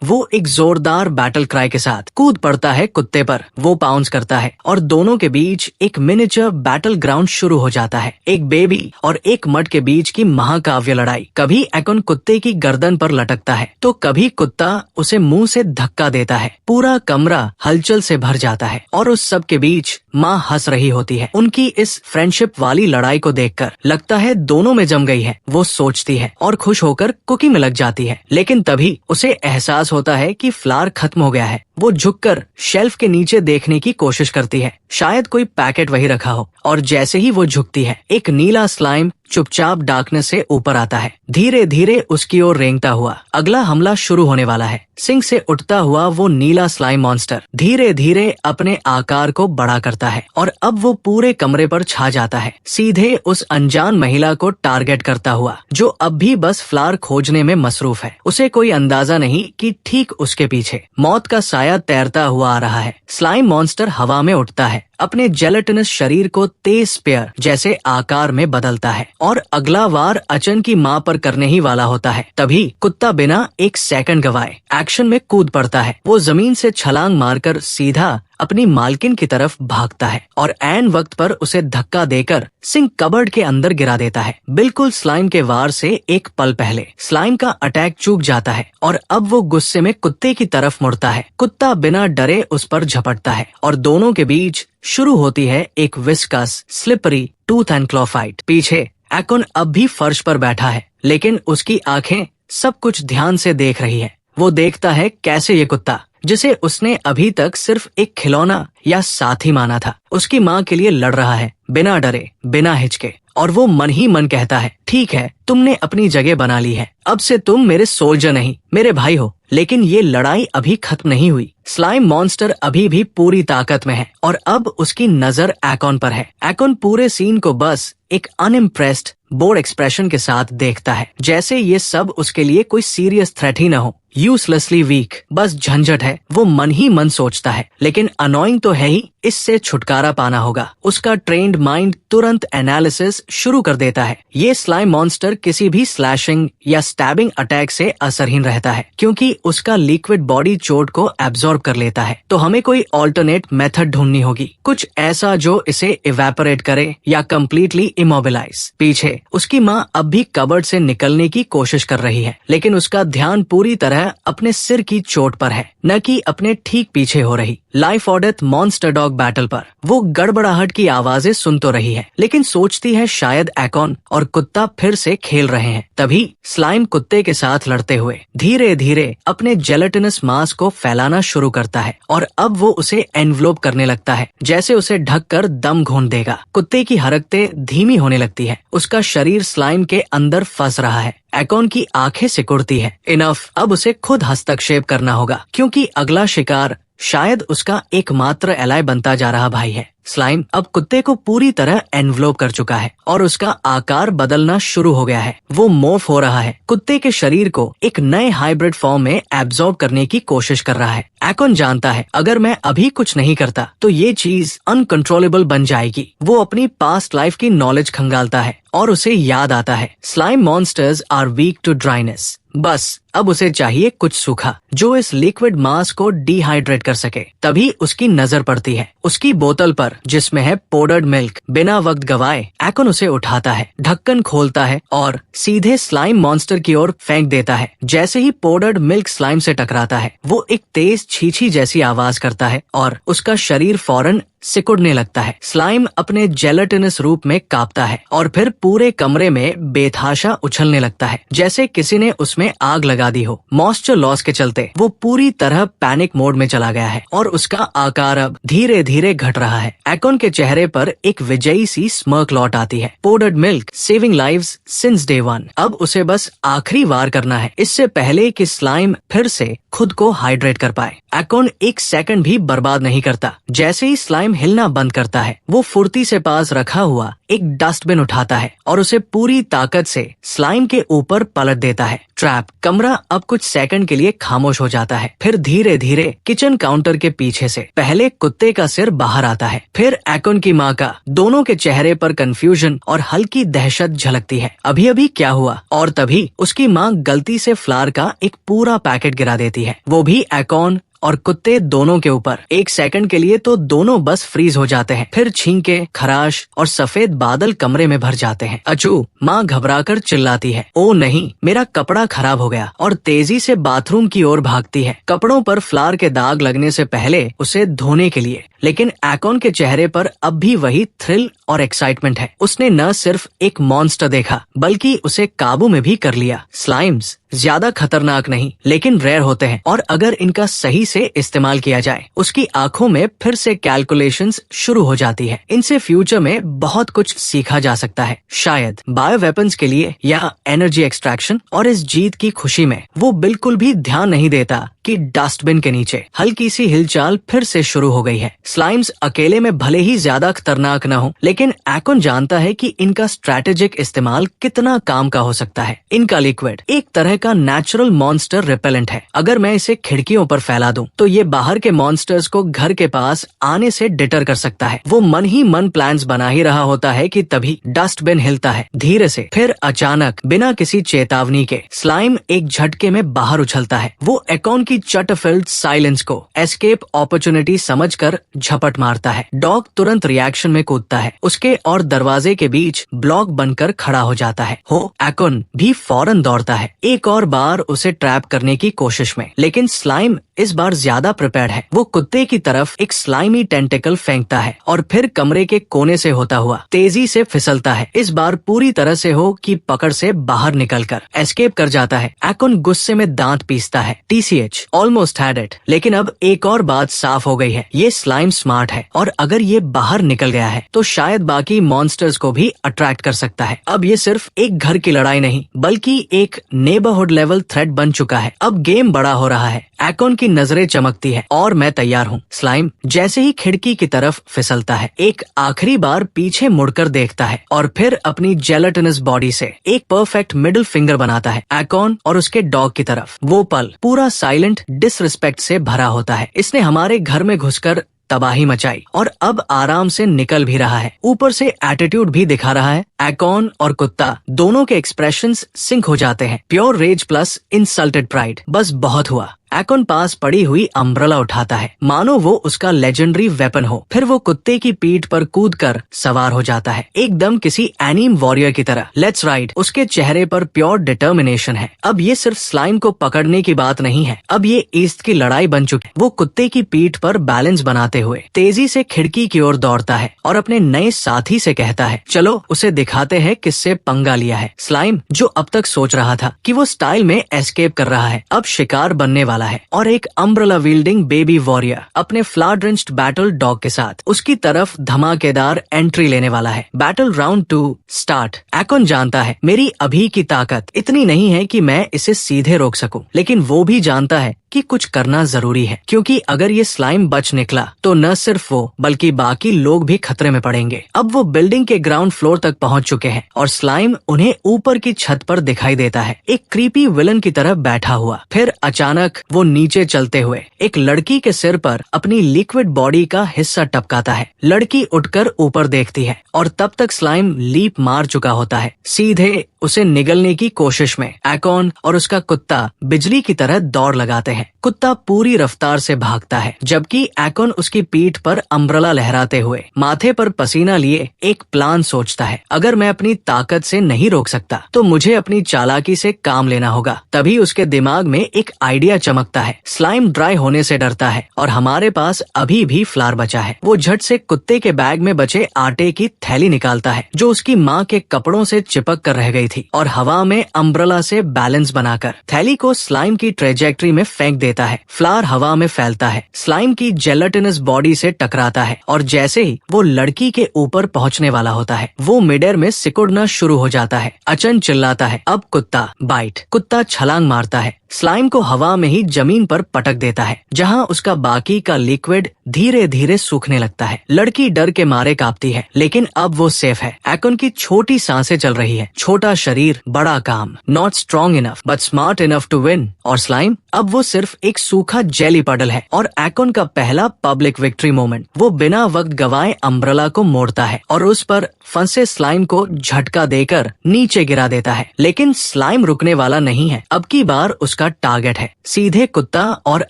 वो एक जोरदार बैटल क्राई के साथ कूद पड़ता है कुत्ते पर। वो पाउंस करता है और दोनों के बीच एक मिनिएचर बैटल ग्राउंड शुरू हो जाता है। एक बेबी और एक मड के बीच की महाकाव्य लड़ाई। कभी एकॉन कुत्ते की गर्दन पर लटकता है तो कभी कुत्ता उसे मुंह से धक्का देता है। पूरा कमरा हलचल से भर जाता है और उस सब के बीच माँ हंस रही होती है। उनकी इस फ्रेंडशिप वाली लड़ाई को देखकर लगता है दोनों में जम गई है। वो सोचती है और खुश होकर कुकी में लग जाती है, लेकिन तभी उसे एहसास होता है कि फ्लावर खत्म हो गया है। वो झुककर शेल्फ के नीचे देखने की कोशिश करती है, शायद कोई पैकेट वही रखा हो, और जैसे ही वो झुकती है एक नीला स्लाइम चुपचाप डार्कनेस से ऊपर आता है, धीरे धीरे उसकी ओर रेंगता हुआ। अगला हमला शुरू होने वाला है। सिंक से उठता हुआ वो नीला स्लाइम मॉन्स्टर धीरे धीरे अपने आकार को बड़ा करता है और अब वो पूरे कमरे पर छा जाता है, सीधे उस अनजान महिला को टारगेट करता हुआ जो अब भी बस फ्लावर खोजने में मसरूफ है। उसे कोई अंदाजा नहीं कि ठीक उसके पीछे मौत का साया तैरता हुआ आ रहा है। स्लाइम मॉन्स्टर हवा में उठता है, अपने जेलेटिनस शरीर को तेज स्पेयर जैसे आकार में बदलता है और अगला वार अचन की मां पर करने ही वाला होता है। तभी कुत्ता बिना एक सेकंड गवाए एक्शन में कूद पड़ता है। वो जमीन से छलांग मारकर सीधा अपनी मालकिन की तरफ भागता है और ऐन वक्त पर उसे धक्का देकर सिंक कबर्ड के अंदर गिरा देता है। बिल्कुल स्लाइम के वार से एक पल पहले स्लाइम का अटैक चूक जाता है और अब वो गुस्से में कुत्ते की तरफ मुड़ता है। कुत्ता बिना डरे उस पर झपटता है और दोनों के बीच शुरू होती है एक viscous slippery tooth and claw fight. पीछे एकॉन अब भी फर्श पर बैठा है, लेकिन उसकी आंखें सब कुछ ध्यान से देख रही है। वो देखता है कैसे ये कुत्ता, जिसे उसने अभी तक सिर्फ एक खिलौना या साथी माना था, उसकी माँ के लिए लड़ रहा है, बिना डरे बिना हिचके। और वो मन ही मन कहता है, ठीक है, तुमने अपनी जगह बना ली है, अब से तुम मेरे सोल्जर नहीं मेरे भाई हो। लेकिन ये लड़ाई अभी खत्म नहीं हुई। स्लाइम मॉन्स्टर अभी भी पूरी ताकत में है और अब उसकी नजर एकॉन पर है। एकॉन पूरे सीन को बस एक अनइम्प्रेस्ड बोर्ड एक्सप्रेशन के साथ देखता है, जैसे ये सब उसके लिए कोई सीरियस थ्रेट ही न हो। यूजलेसली वीक, बस झंझट है, वो मन ही मन सोचता है, लेकिन अनोइंग तो है ही, इससे छुटकारा पाना होगा। उसका ट्रेन्ड माइंड तुरंत एनालिसिस शुरू कर देता है। ये स्लाइम मॉन्स्टर किसी भी स्लैशिंग या स्टैबिंग अटैक से असरहीन रहता है, क्योंकि उसका लिक्विड बॉडी चोट को एब्जॉर्ब कर लेता है। तो हमें कोई ऑल्टरनेट मेथड ढूंढनी होगी, कुछ ऐसा जो इसे इवेपोरेट करे या कम्प्लीटली इमोबिलाइज। पीछे उसकी माँ अब भी कबर्ड से निकलने की कोशिश कर रही है, लेकिन उसका ध्यान पूरी तरह अपने सिर की चोट पर है, न कि अपने ठीक पीछे हो रही लाइफ और डेथ मॉन्स्टर डॉग बैटल पर। वो गड़बड़ाहट की आवाजें सुन तो रही है, लेकिन सोचती है शायद एकॉन और कुत्ता फिर से खेल रहे हैं। तभी स्लाइम कुत्ते के साथ लड़ते हुए धीरे धीरे अपने जेलेटिनस मांस को फैलाना शुरू करता है और अब वो उसे एनवलोप करने लगता है, जैसे उसे ढककर दम घोंट देगा। कुत्ते की हरकतें धीमी होने लगती है, उसका शरीर स्लाइम के अंदर फंस रहा है। एकॉन की आंखें सिकुड़ती है। इनफ, अब उसे खुद हस्तक्षेप करना होगा, क्योंकि अगला शिकार शायद उसका एकमात्र एलाय बनता जा रहा भाई है। स्लाइम अब कुत्ते को पूरी तरह एनवलोप कर चुका है और उसका आकार बदलना शुरू हो गया है। वो मोर्फ हो रहा है, कुत्ते के शरीर को एक नए हाइब्रिड फॉर्म में एब्जॉर्ब करने की कोशिश कर रहा है। एकॉन जानता है अगर मैं अभी कुछ नहीं करता तो ये चीज अनकंट्रोलेबल बन जाएगी। वो अपनी पास्ट लाइफ की नॉलेज खंगालता है और उसे याद आता है slime monsters are weak to dryness. बस अब उसे चाहिए कुछ सूखा जो इस लिक्विड मास को डिहाइड्रेट कर सके। तभी उसकी नजर पड़ती है उसकी बोतल पर, जिसमें है पाउडर्ड मिल्क। बिना वक्त गवाए एकॉन उसे उठाता है, ढक्कन खोलता है और सीधे स्लाइम मॉन्स्टर की ओर फेंक देता है। जैसे ही पाउडर्ड मिल्क स्लाइम से टकराता है, वो एक तेज छीछी जैसी आवाज करता है और उसका शरीर फौरन सिकुड़ने लगता है। स्लाइम अपने जेलेटिनस रूप में कांपता है और फिर पूरे कमरे में बेतहाशा उछलने लगता है, जैसे किसी ने उसमें आग लगा दी हो। मॉइस्चर लॉस के चलते वो पूरी तरह पैनिक मोड में चला गया है और उसका आकार अब धीरे धीरे घट रहा है। एकॉन के चेहरे पर एक विजयी सी स्मर्क लौट आती है। Powdered milk saving lives since day one. अब उसे बस आखिरी वार करना है, इससे पहले कि स्लाइम फिर से खुद को हाइड्रेट कर पाए। एकॉन एक सेकंड भी बर्बाद नहीं करता। जैसे ही स्लाइम हिलना बंद करता है, वो फुर्ती से पास रखा हुआ एक डस्टबिन उठाता है और उसे पूरी ताकत से स्लाइम के ऊपर पलट देता है। ट्रैप। कमरा अब कुछ सेकंड के लिए खामोश हो जाता है, फिर धीरे धीरे किचन काउंटर के पीछे से पहले कुत्ते का सिर बाहर आता है, फिर एकॉन की माँ का। दोनों के चेहरे पर कंफ्यूजन और हल्की दहशत झलकती है। अभी अभी क्या हुआ? और तभी उसकी माँ गलती से फ्लावर का एक पूरा पैकेट गिरा देती है, वो भी एकॉन और कुत्ते दोनों के ऊपर। एक सेकंड के लिए तो दोनों बस फ्रीज हो जाते हैं, फिर छींके, खराश और सफेद बादल कमरे में भर जाते हैं। अचू, माँ घबराकर चिल्लाती है, ओ नहीं, मेरा कपड़ा खराब हो गया, और तेजी से बाथरूम की ओर भागती है, कपड़ों पर फ्लावर के दाग लगने से पहले उसे धोने के लिए। लेकिन एकॉन के चेहरे पर अब भी वही थ्रिल और एक्साइटमेंट है। उसने न सिर्फ एक मॉन्स्टर देखा बल्कि उसे काबू में भी कर लिया। स्लाइम्स ज्यादा खतरनाक नहीं लेकिन रेयर होते हैं, और अगर इनका सही से इस्तेमाल किया जाए। उसकी आंखों में फिर से कैलकुलेशंस शुरू हो जाती है। इनसे फ्यूचर में बहुत कुछ सीखा जा सकता है, शायद बायो वेपन्स के लिए या एनर्जी एक्सट्रैक्शन। और इस जीत की खुशी में वो बिल्कुल भी ध्यान नहीं देता कि डस्टबिन के नीचे हल्की सी हिलचाल फिर से शुरू हो गई है। स्लाइम्स अकेले में भले ही ज्यादा खतरनाक न हो, लेकिन एकॉन जानता है कि इनका स्ट्रैटेजिक इस्तेमाल कितना काम का हो सकता है। इनका लिक्विड एक तरह का नेचुरल मॉन्स्टर रिपेलेंट है। अगर मैं इसे खिड़कियों पर फैला दूं, तो ये बाहर के मॉन्स्टर्स को घर के पास आने से डिटर कर सकता है। वो मन ही मन प्लान्स बना ही रहा होता है कि तभी डस्टबिन हिलता है धीरे से। फिर अचानक बिना किसी चेतावनी के स्लाइम एक झटके में बाहर उछलता है। वो एकॉन की चट फिल्ड साइलेंस को एस्केप अपॉर्चुनिटी समझकर झपट मारता है। डॉग तुरंत रिएक्शन में कूदता है, उसके और दरवाजे के बीच ब्लॉक बनकर खड़ा हो जाता है। एकॉन भी फौरन दौड़ता है, एक और बार उसे ट्रैप करने की कोशिश में, लेकिन स्लाइम इस बार ज्यादा प्रिपेयर्ड है। वो कुत्ते की तरफ एक स्लाइमी टेंटिकल फेंकता है और फिर कमरे के कोने से होता हुआ तेजी से फिसलता है। इस बार पूरी तरह से हो कि पकड़ से बाहर निकलकर एस्केप कर जाता है। एकॉन गुस्से में दांत पीसता है। TCH almost had it. लेकिन अब एक और बात साफ हो गई है, ये स्लाइम स्मार्ट है, और अगर ये बाहर निकल गया है तो शायद बाकी मॉन्स्टर्स को भी अट्रैक्ट कर सकता है। अब ये सिर्फ एक घर की लड़ाई नहीं बल्कि एक नेबरहुड लेवल थ्रेट बन चुका है। अब गेम बड़ा हो रहा है। एकॉन की नजरें चमकती है, और मैं तैयार हूँ। स्लाइम जैसे ही खिड़की की तरफ फिसलता है, एक आखिरी बार पीछे मुड़कर देखता है और फिर अपनी जेलेटिनस बॉडी से एक परफेक्ट मिडिल फिंगर बनाता है एकॉन और उसके डॉग की तरफ। वो पल पूरा साइलेंट डिसरिस्पेक्ट से भरा होता है। इसने हमारे घर में घुसकर तबाही मचाई और अब आराम से निकल भी रहा है, ऊपर से एटीट्यूड भी दिखा रहा है। एकॉन और कुत्ता दोनों के एक्सप्रेशंस सिंक हो जाते हैं। Pure rage plus insulted pride. बस बहुत हुआ। एकॉन पास पड़ी हुई अम्ब्रेला उठाता है, मानो वो उसका लेजेंडरी वेपन हो। फिर वो कुत्ते की पीठ पर कूदकर सवार हो जाता है, एकदम किसी एनीम वॉरियर की तरह। Let's ride. उसके चेहरे पर प्योर डिटर्मिनेशन है। अब ये सिर्फ स्लाइम को पकड़ने की बात नहीं है, अब ये ईस्ट की लड़ाई बन चुकी है। वो कुत्ते की पीठ पर बैलेंस बनाते हुए तेजी से खिड़की की ओर दौड़ता है और अपने नए साथी से कहता है, चलो उसे दिखाते हैं किससे पंगा लिया है। स्लाइम, जो अब तक सोच रहा था कि वो स्टाइल में एस्केप कर रहा है, अब शिकार बनने वाला है, और एक अम्ब्रेला विल्डिंग बेबी वॉरियर अपने फ्लावर ड्रेंच्ड बैटल डॉग के साथ उसकी तरफ धमाकेदार एंट्री लेने वाला है। Battle round 2 start. एकॉन जानता है मेरी अभी की ताकत इतनी नहीं है कि मैं इसे सीधे रोक सकूं, लेकिन वो भी जानता है कि कुछ करना जरूरी है, क्योंकि अगर ये स्लाइम बच निकला तो न सिर्फ वो बल्कि बाकी लोग भी खतरे में पड़ेंगे। अब वो बिल्डिंग के ग्राउंड फ्लोर तक पहुंच चुके हैं और स्लाइम उन्हें ऊपर की छत पर दिखाई देता है, एक क्रीपी विलन की तरह बैठा हुआ। फिर अचानक वो नीचे चलते हुए एक लड़की के सिर पर अपनी लिक्विड बॉडी का हिस्सा टपकाता है। लड़की उठकर ऊपर देखती है और तब तक स्लाइम लीप मार चुका होता है। सीधे उसे निगलने की कोशिश में एकॉन और उसका कुत्ता बिजली की तरह दौड़ लगाते हैं। कुत्ता पूरी रफ्तार से भागता है, जबकि एकॉन उसकी पीठ पर अम्ब्रेला लहराते हुए माथे पर पसीना लिए एक प्लान सोचता है। अगर मैं अपनी ताकत से नहीं रोक सकता तो मुझे अपनी चालाकी से काम लेना होगा। तभी उसके दिमाग में एक आइडिया चमकता है। स्लाइम ड्राई होने से डरता है और हमारे पास अभी भी फ्लावर बचा है। वो झट से कुत्ते के बैग में बचे आटे की थैली निकालता है, जो उसकी माँ के कपड़ों से चिपक कर रह गई थी, और हवा में अम्ब्रेला से बैलेंस बनाकर थैली को स्लाइम की ट्रेजेक्ट्री में फेंक देता है। फ्लावर हवा में फैलता है, स्लाइम की जेलेटिनस बॉडी से टकराता है, और जैसे ही वो लड़की के ऊपर पहुंचने वाला होता है, वो मिड एयर में सिकुड़ना शुरू हो जाता है। अचन चिल्लाता है, अब कुत्ता बाइट। कुत्ता छलांग मारता है, स्लाइम को हवा में ही जमीन पर पटक देता है, जहां उसका बाकी का लिक्विड धीरे धीरे सूखने लगता है। लड़की डर के मारे कांपती है, लेकिन अब वो सेफ है। एकॉन की छोटी सांसें चल रही है। छोटा शरीर, बड़ा काम। Not strong enough but smart enough to win. और स्लाइम, अब वो सिर्फ सिर्फ एक सूखा जेली पडल है। और एकॉन का पहला पब्लिक विक्ट्री मोमेंट। वो बिना वक्त गवाए अम्ब्रेला को मोड़ता है और उस पर फंसे स्लाइम को झटका देकर नीचे गिरा देता है। लेकिन स्लाइम रुकने वाला नहीं है। अब की बार उसका टारगेट है सीधे कुत्ता और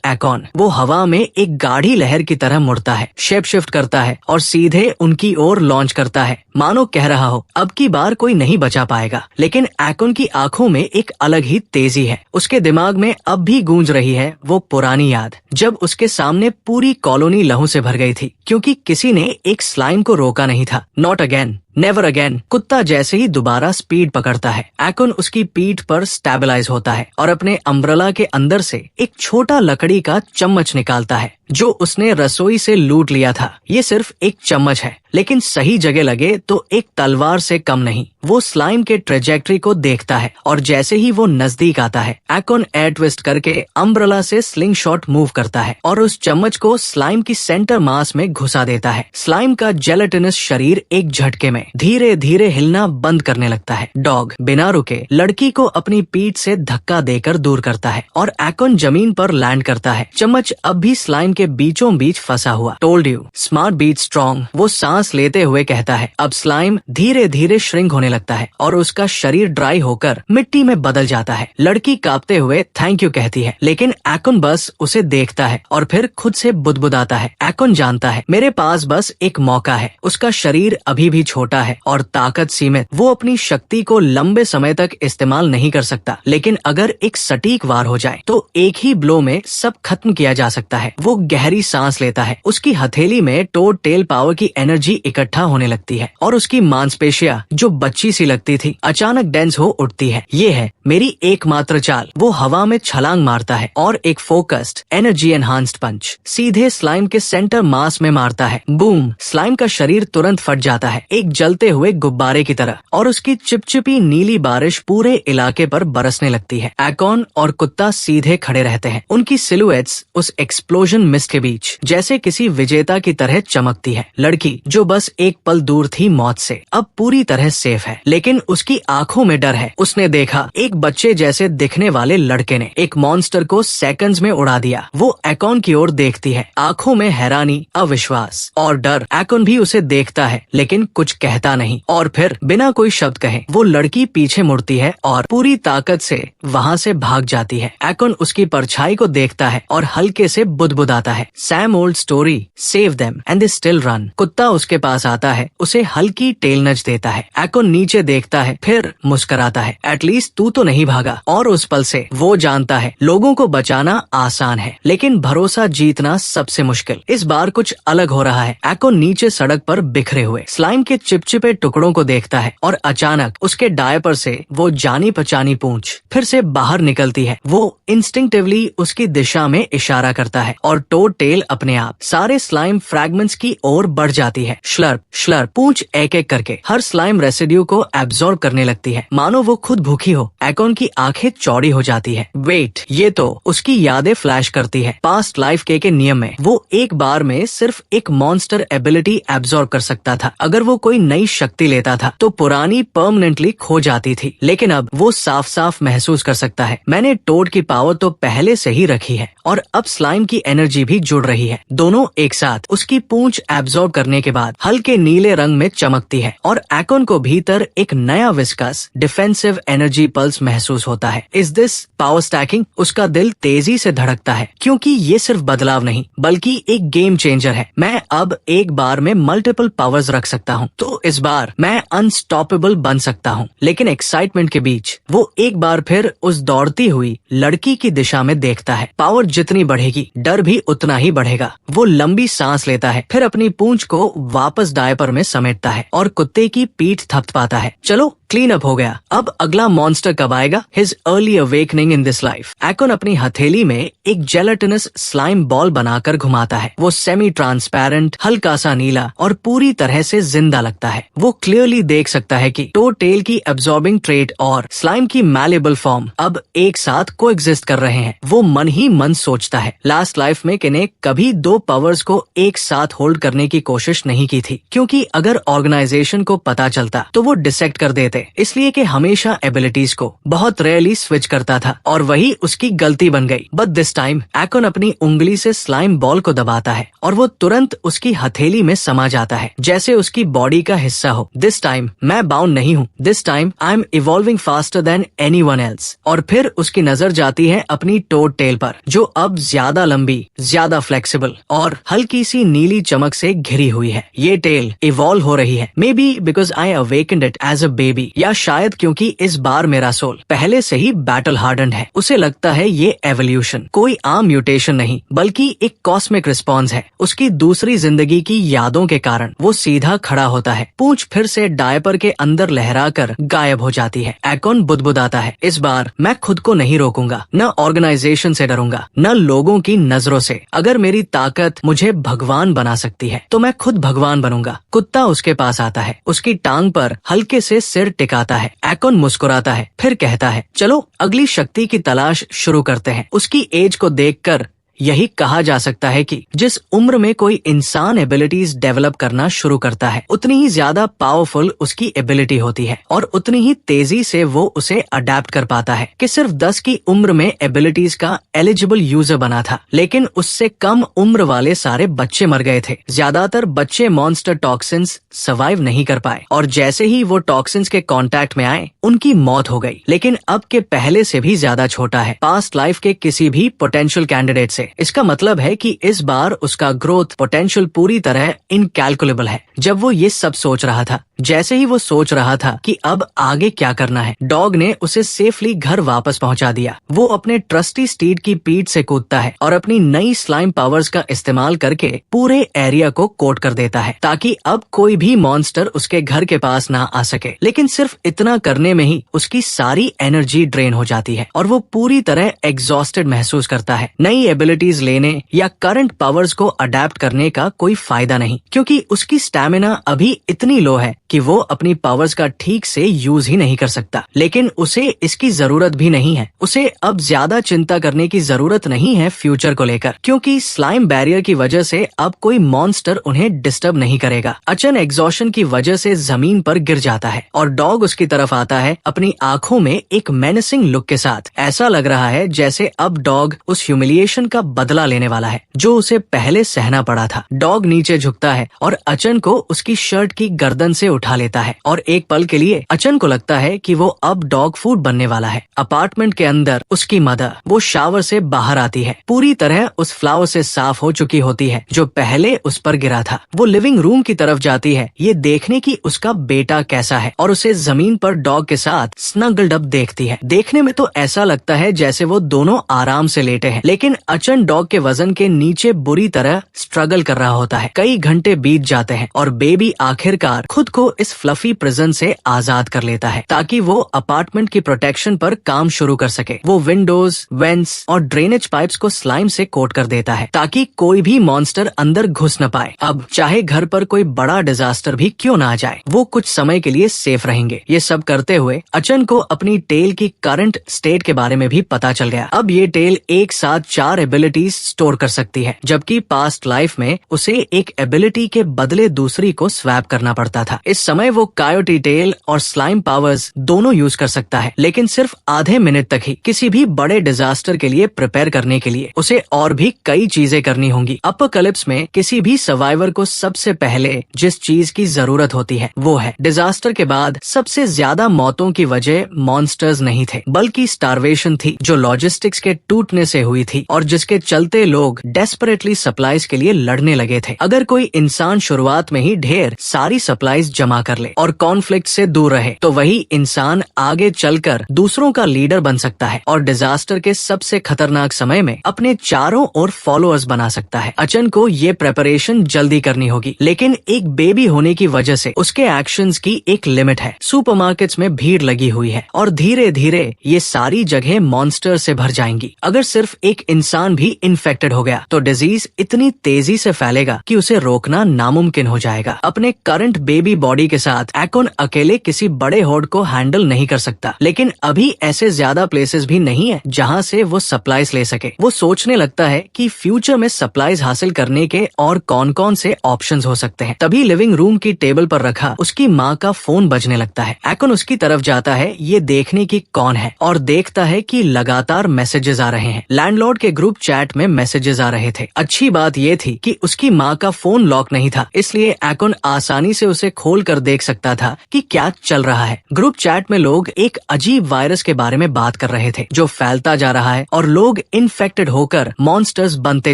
एकॉन। वो हवा में एक गाढ़ी लहर की तरह मुड़ता है, शेप शिफ्ट करता है और सीधे उनकी ओर लॉन्च करता है, मानो कह रहा हो अब की बार कोई नहीं बचा पाएगा। लेकिन एकॉन की आंखों में एक अलग ही तेजी है। उसके दिमाग में अब भी गूंज रही है वो पुरानी याद, जब उसके सामने पूरी कॉलोनी लहू से भर गई थी क्योंकि किसी ने एक स्लाइम को रोका नहीं था। Not again, never again. कुत्ता जैसे ही दोबारा स्पीड पकड़ता है, एकॉन उसकी पीठ पर स्टेबलाइज होता है और अपने अम्ब्रेला के अंदर से एक छोटा लकड़ी का चम्मच निकालता है जो उसने रसोई से लूट लिया था। ये सिर्फ एक चम्मच है, लेकिन सही जगह लगे तो एक तलवार से कम नहीं। वो स्लाइम के ट्रेजेक्ट्री को देखता है और जैसे ही वो नजदीक आता है, एकॉन एयर ट्विस्ट करके अम्ब्रेला से स्लिंग शॉट मूव करता है और उस चम्मच को स्लाइम की सेंटर मास में घुसा देता है। स्लाइम का जेलेटिनस शरीर एक झटके में धीरे धीरे हिलना बंद करने लगता है। डॉग बिना रुके लड़की को अपनी पीठ से धक्का देकर दूर करता है और एकॉन जमीन पर लैंड करता है। चम्मच अब भी स्लाइम के बीचों बीच फंसा हुआ। Told you, smart beat strong. वो सांस लेते हुए कहता है। अब स्लाइम धीरे धीरे श्रिंक होने लगता है और उसका शरीर ड्राई होकर मिट्टी में बदल जाता है। लड़की कांपते हुए थैंक यू कहती है, लेकिन एकॉन बस उसे देखता है और फिर खुद से बुदबुदाता है। एकॉन जानता है मेरे पास बस एक मौका है। उसका शरीर अभी भी छोटा है और ताकत सीमित। वो अपनी शक्ति को लंबे समय तक इस्तेमाल नहीं कर सकता, लेकिन अगर एक सटीक वार हो जाए तो एक ही ब्लो में सब खत्म किया जा सकता है। वो गहरी सांस लेता है। उसकी हथेली में टोड टेल पावर की एनर्जी इकट्ठा होने लगती है और उसकी मांसपेशियां जो बच्ची सी लगती थी अचानक डेंस हो उठती है। ये है मेरी एकमात्र चाल। वो हवा में छलांग मारता है और एक फोकस्ड एनर्जी एनहांस्ड पंच सीधे स्लाइम के सेंटर मास में मारता है। बूम! स्लाइम का शरीर तुरंत फट जाता है, एक जलते हुए गुब्बारे की तरह, और उसकी चिपचिपी नीली बारिश पूरे इलाके पर बरसने लगती है। एकॉन और कुत्ता सीधे खड़े रहते हैं। उनकी सिलुएट्स उस एक्सप्लोजन मिस्ट के बीच जैसे किसी विजेता की तरह चमकती है। लड़की जो बस एक पल दूर थी मौत से, अब पूरी तरह सेफ है, लेकिन उसकी आंखों में डर है। उसने देखा एक बच्चे जैसे दिखने वाले लड़के ने एक मॉन्स्टर को सेकंड्स में उड़ा दिया। वो एकॉन की ओर देखती है, आंखों में हैरानी, अविश्वास और डर। एकॉन भी उसे देखता है लेकिन कुछ कहता नहीं और फिर बिना कोई शब्द कहे वो लड़की पीछे मुड़ती है और पूरी ताकत से वहाँ से भाग जाती है। एकॉन उसकी परछाई को देखता है और हल्के से बुदबुदाता है, Sam old story, save them and they still run. कुत्ता उसके पास आता है, उसे हल्की टेल नच देता है। एकॉन नीचे देखता है, फिर मुस्कुराता है, एटलीस्ट तू तो नहीं भागा। और उस पल से वो जानता है लोगों को बचाना आसान है, लेकिन भरोसा जीतना सबसे मुश्किल। इस बार कुछ अलग हो रहा है। एकॉन नीचे सड़क पर बिखरे हुए स्लाइम के चिपचिपे टुकड़ों को देखता है और अचानक उसके डायपर से वो जानी पहचानी पूंछ फिर से बाहर निकलती है। वो इंस्टिंक्टिवली उसकी दिशा में इशारा करता है और टोड टेल अपने आप सारे स्लाइम फ्रैगमेंट्स की ओर बढ़ जाती है। श्लर्प श्लर्प, पूंछ एक एक करके हर स्लाइम रेसिड्यू को एब्जॉर्ब करने लगती है, मानो वो खुद भूखी हो। एकॉन की आंखें चौड़ी हो जाती है। वेट, ये तो उसकी यादें फ्लैश करती है। पास्ट लाइफ के नियम में वो एक बार में सिर्फ एक मॉन्स्टर एबिलिटी एब्जॉर्ब कर सकता था। अगर वो कोई नई शक्ति लेता था तो पुरानी परमानेंटली खो जाती थी, लेकिन अब वो साफ साफ महसूस कर सकता है, मैंने टोड की पावर तो पहले से ही रखी है और अब स्लाइम की एनर्जी भी जुड़ रही है। दोनों एक साथ उसकी पूंछ एब्जॉर्ब करने के बाद हल्के नीले रंग में चमकती है और एकॉन को भीतर एक नया विस्कस डिफेंसिव एनर्जी पल्स महसूस होता है। Is this power stacking? उसका दिल तेजी से धड़कता है क्योंकि ये सिर्फ बदलाव नहीं बल्कि एक गेम चेंजर है। मैं अब एक बार में मल्टीपल पावर्स रख सकता हूँ, तो इस बार मैं अनस्टॉपेबल बन सकता हूँ। लेकिन एक्साइटमेंट के बीच वो एक बार फिर उस दौड़ती हुई लड़की की दिशा में देखता है। पावर जितनी बढ़ेगी डर भी उतना ही बढ़ेगा। वो लंबी सांस लेता है, फिर अपनी पूंछ को वापस डायपर में समेटता है और कुत्ते की पीठ थपथपाता है। चलो क्लीन अप हो गया, अब अगला मॉन्स्टर कब आएगा? His early awakening in this life. एकॉन अपनी हथेली में एक जेलेटिनस स्लाइम बॉल बनाकर घुमाता है। वो सेमी ट्रांसपेरेंट, हल्का सा नीला और पूरी तरह से जिंदा लगता है। वो क्लियरली देख सकता है कि टोड टेल की एब्जॉर्बिंग ट्रेट और स्लाइम की मैलेबल फॉर्म अब एक साथ कोएग्जिस्ट कर रहे हैं। वो मन ही मन सोचता है, लास्ट लाइफ में किने कभी दो पावर्स को एक साथ होल्ड करने की कोशिश नहीं की थी, क्योंकि अगर ऑर्गेनाइजेशन को पता चलता तो वो डिसेक्ट कर देते। थे, इसलिए कि हमेशा एबिलिटीज को बहुत रेयरली स्विच करता था और वही उसकी गलती बन गई। बट दिस टाइम एकॉन अपनी उंगली से स्लाइम बॉल को दबाता है और वो तुरंत उसकी हथेली में समा जाता है जैसे उसकी बॉडी का हिस्सा हो। दिस टाइम मैं बाउंड नहीं हूँ, this time I am evolving faster than anyone else. और फिर उसकी नजर जाती है अपनी टोड टेल पर, जो अब ज्यादा लंबी, ज्यादा फ्लेक्सिबल और हल्की सी नीली चमक से घिरी हुई है। ये टेल इवॉल्व हो रही है, maybe because I awakened it as a baby, या शायद क्योंकि इस बार मेरा सोल पहले से ही बैटल हार्डन्ड है। उसे लगता है ये एवोल्यूशन कोई आम म्यूटेशन नहीं बल्कि एक कॉस्मिक रिस्पॉन्स है। उसकी दूसरी जिंदगी की यादों के कारण वो सीधा खड़ा होता है, पूंछ फिर से डायपर के अंदर लहराकर गायब हो जाती है। एकॉन बुदबुदाता है, इस बार मैं खुद को नहीं रोकूंगा, न ऑर्गेनाइजेशन से डरूंगा, न लोगों की नजरों से। अगर मेरी ताकत मुझे भगवान बना सकती है तो मैं खुद भगवान बनूंगा। कुत्ता उसके पास आता है, उसकी टांग पर हल्के से सिर टिकाता है। एकॉन मुस्कुराता है, फिर कहता है, चलो अगली शक्ति की तलाश शुरू करते हैं। उसकी एज को देखकर यही कहा जा सकता है कि जिस उम्र में कोई इंसान एबिलिटीज डेवलप करना शुरू करता है, उतनी ही ज्यादा पावरफुल उसकी एबिलिटी होती है और उतनी ही तेजी से वो उसे अडेप्ट कर पाता है। कि सिर्फ 10 की उम्र में एबिलिटीज का एलिजिबल यूजर बना था, लेकिन उससे कम उम्र वाले सारे बच्चे मर गए थे। ज्यादातर बच्चे मॉन्स्टर टॉक्सिन्स सर्वाइव नहीं कर पाए और जैसे ही वो टॉक्सिन्स के कांटेक्ट में आए, उनकी मौत हो गई। लेकिन अब के पहले से भी ज्यादा छोटा है पास्ट लाइफ के किसी भी पोटेंशियल कैंडिडेट से। इसका मतलब है कि इस बार उसका ग्रोथ पोटेंशियल पूरी तरह इनकैलकुलेबल है। जब वो ये सब सोच रहा था, जैसे ही वो सोच रहा था कि अब आगे क्या करना है, डॉग ने उसे सेफली घर वापस पहुंचा दिया। वो अपने ट्रस्टी स्टीड की पीठ से कूदता है और अपनी नई स्लाइम पावर्स का इस्तेमाल करके पूरे एरिया को कोट कर देता है ताकि अब कोई भी मॉन्स्टर उसके घर के पास ना आ सके। लेकिन सिर्फ इतना करने में ही उसकी सारी एनर्जी ड्रेन हो जाती है और वो पूरी तरह एग्जॉस्टेड महसूस करता है। नई एबिलिटीज लेने या करंट पावर्स को अडेप्ट करने का कोई फायदा नहीं, क्योंकि उसकी स्टैमिना अभी इतनी लो है कि वो अपनी पावर्स का ठीक से यूज ही नहीं कर सकता। लेकिन उसे इसकी जरूरत भी नहीं है। उसे अब ज्यादा चिंता करने की जरूरत नहीं है फ्यूचर को लेकर, क्योंकि स्लाइम बैरियर की वजह से अब कोई मॉन्स्टर उन्हें डिस्टर्ब नहीं करेगा। अचन एग्जॉशन की वजह से जमीन पर गिर जाता है और डॉग उसकी तरफ आता है अपनी आंखों में एक मेनेसिंग लुक के साथ। ऐसा लग रहा है जैसे अब डॉग उस ह्यूमिलिएशन का बदला लेने वाला है जो उसे पहले सहना पड़ा था। डॉग नीचे झुकता है और अचन को उसकी शर्ट की गर्दन से उठा लेता है और एक पल के लिए अचन को लगता है कि वो अब डॉग फूड बनने वाला है। अपार्टमेंट के अंदर उसकी मदर वो शावर से बाहर आती है, पूरी तरह उस फ्लावर से साफ हो चुकी होती है जो पहले उस पर गिरा था। वो लिविंग रूम की तरफ जाती है ये देखने की उसका बेटा कैसा है और उसे जमीन पर डॉग के साथ स्नगल्ड अप देखती है। देखने में तो ऐसा लगता है जैसे वो दोनों आराम से लेटे हैं, लेकिन अचन डॉग के वजन के नीचे बुरी तरह स्ट्रगल कर रहा होता है। कई घंटे बीत जाते हैं और बेबी आखिरकार खुद को इस फ्लफी प्रिजन से आजाद कर लेता है ताकि वो अपार्टमेंट की प्रोटेक्शन पर काम शुरू कर सके। वो विंडोज, वेंट्स और ड्रेनेज पाइप्स को स्लाइम से कोट कर देता है ताकि कोई भी मॉन्स्टर अंदर घुस न पाए। अब चाहे घर पर कोई बड़ा डिजास्टर भी क्यों ना आ जाए, वो कुछ समय के लिए सेफ रहेंगे। ये सब करते हुए अचन को अपनी टेल की करंट स्टेट के बारे में भी पता चल गया। अब ये टेल एक साथ 4 एबिलिटीज स्टोर कर सकती है, जबकि पास्ट लाइफ में उसे एक एबिलिटी के बदले दूसरी को स्वैप करना पड़ता था। इस समय वो कायोटी टेल और स्लाइम पावर्स दोनों यूज कर सकता है, लेकिन सिर्फ आधे मिनट तक ही। किसी भी बड़े डिजास्टर के लिए प्रिपेयर करने के लिए उसे और भी कई चीजें करनी होंगी। अपोकलिप्स में किसी भी सर्वाइवर को सबसे पहले जिस चीज की जरूरत होती है वो है, डिजास्टर के बाद सबसे ज्यादा मौतों की वजह मॉन्स्टर्स नहीं थे बल्कि स्टारवेशन थी, जो लॉजिस्टिक्स के टूटने से हुई थी और जिसके चलते लोग डेस्परेटली सप्लाईज के लिए लड़ने लगे थे। अगर कोई इंसान शुरुआत में ही ढेर सारी सप्लाईज जमा कर ले और कॉन्फ्लिक्ट से दूर रहे तो वही इंसान आगे चलकर दूसरों का लीडर बन सकता है और डिजास्टर के सबसे खतरनाक समय में अपने चारों ओर फॉलोअर्स बना सकता है। अचन को ये प्रेपरेशन जल्दी करनी होगी, लेकिन एक बेबी होने की वजह से उसके एक्शंस की एक लिमिट है। सुपरमार्केट्स में भीड़ लगी हुई है और धीरे धीरे ये सारी जगह मॉन्स्टर से भर जाएंगी। अगर सिर्फ एक इंसान भी इन्फेक्टेड हो गया तो डिजीज इतनी तेजी से फैलेगा कि उसे रोकना नामुमकिन हो जाएगा। अपने करंट बेबी बॉडी के साथ एकोन अकेले किसी बड़े होर्ड को हैंडल नहीं कर सकता, लेकिन अभी ऐसे ज्यादा प्लेसेस भी नहीं है जहाँ से वो सप्लाईज ले सके। वो सोचने लगता है कि फ्यूचर में सप्लाईज हासिल करने के और कौन कौन से ऑप्शंस हो सकते हैं। तभी लिविंग रूम की टेबल पर रखा उसकी माँ का फोन बजने लगता है। एकोन उसकी तरफ जाता है ये देखने की कौन है और देखता है कि लगातार मैसेजेस आ रहे हैं। लैंडलॉर्ड के ग्रुप चैट में मैसेजेस आ रहे थे। अच्छी बात ये थी कि उसकी माँ का फोन लॉक नहीं था, इसलिए एकोन आसानी से उसे खोल कर देख सकता था कि क्या चल रहा है। ग्रुप चैट में लोग एक अजीब वायरस के बारे में बात कर रहे थे जो फैलता जा रहा है और लोग इन्फेक्टेड होकर मॉन्स्टर्स बनते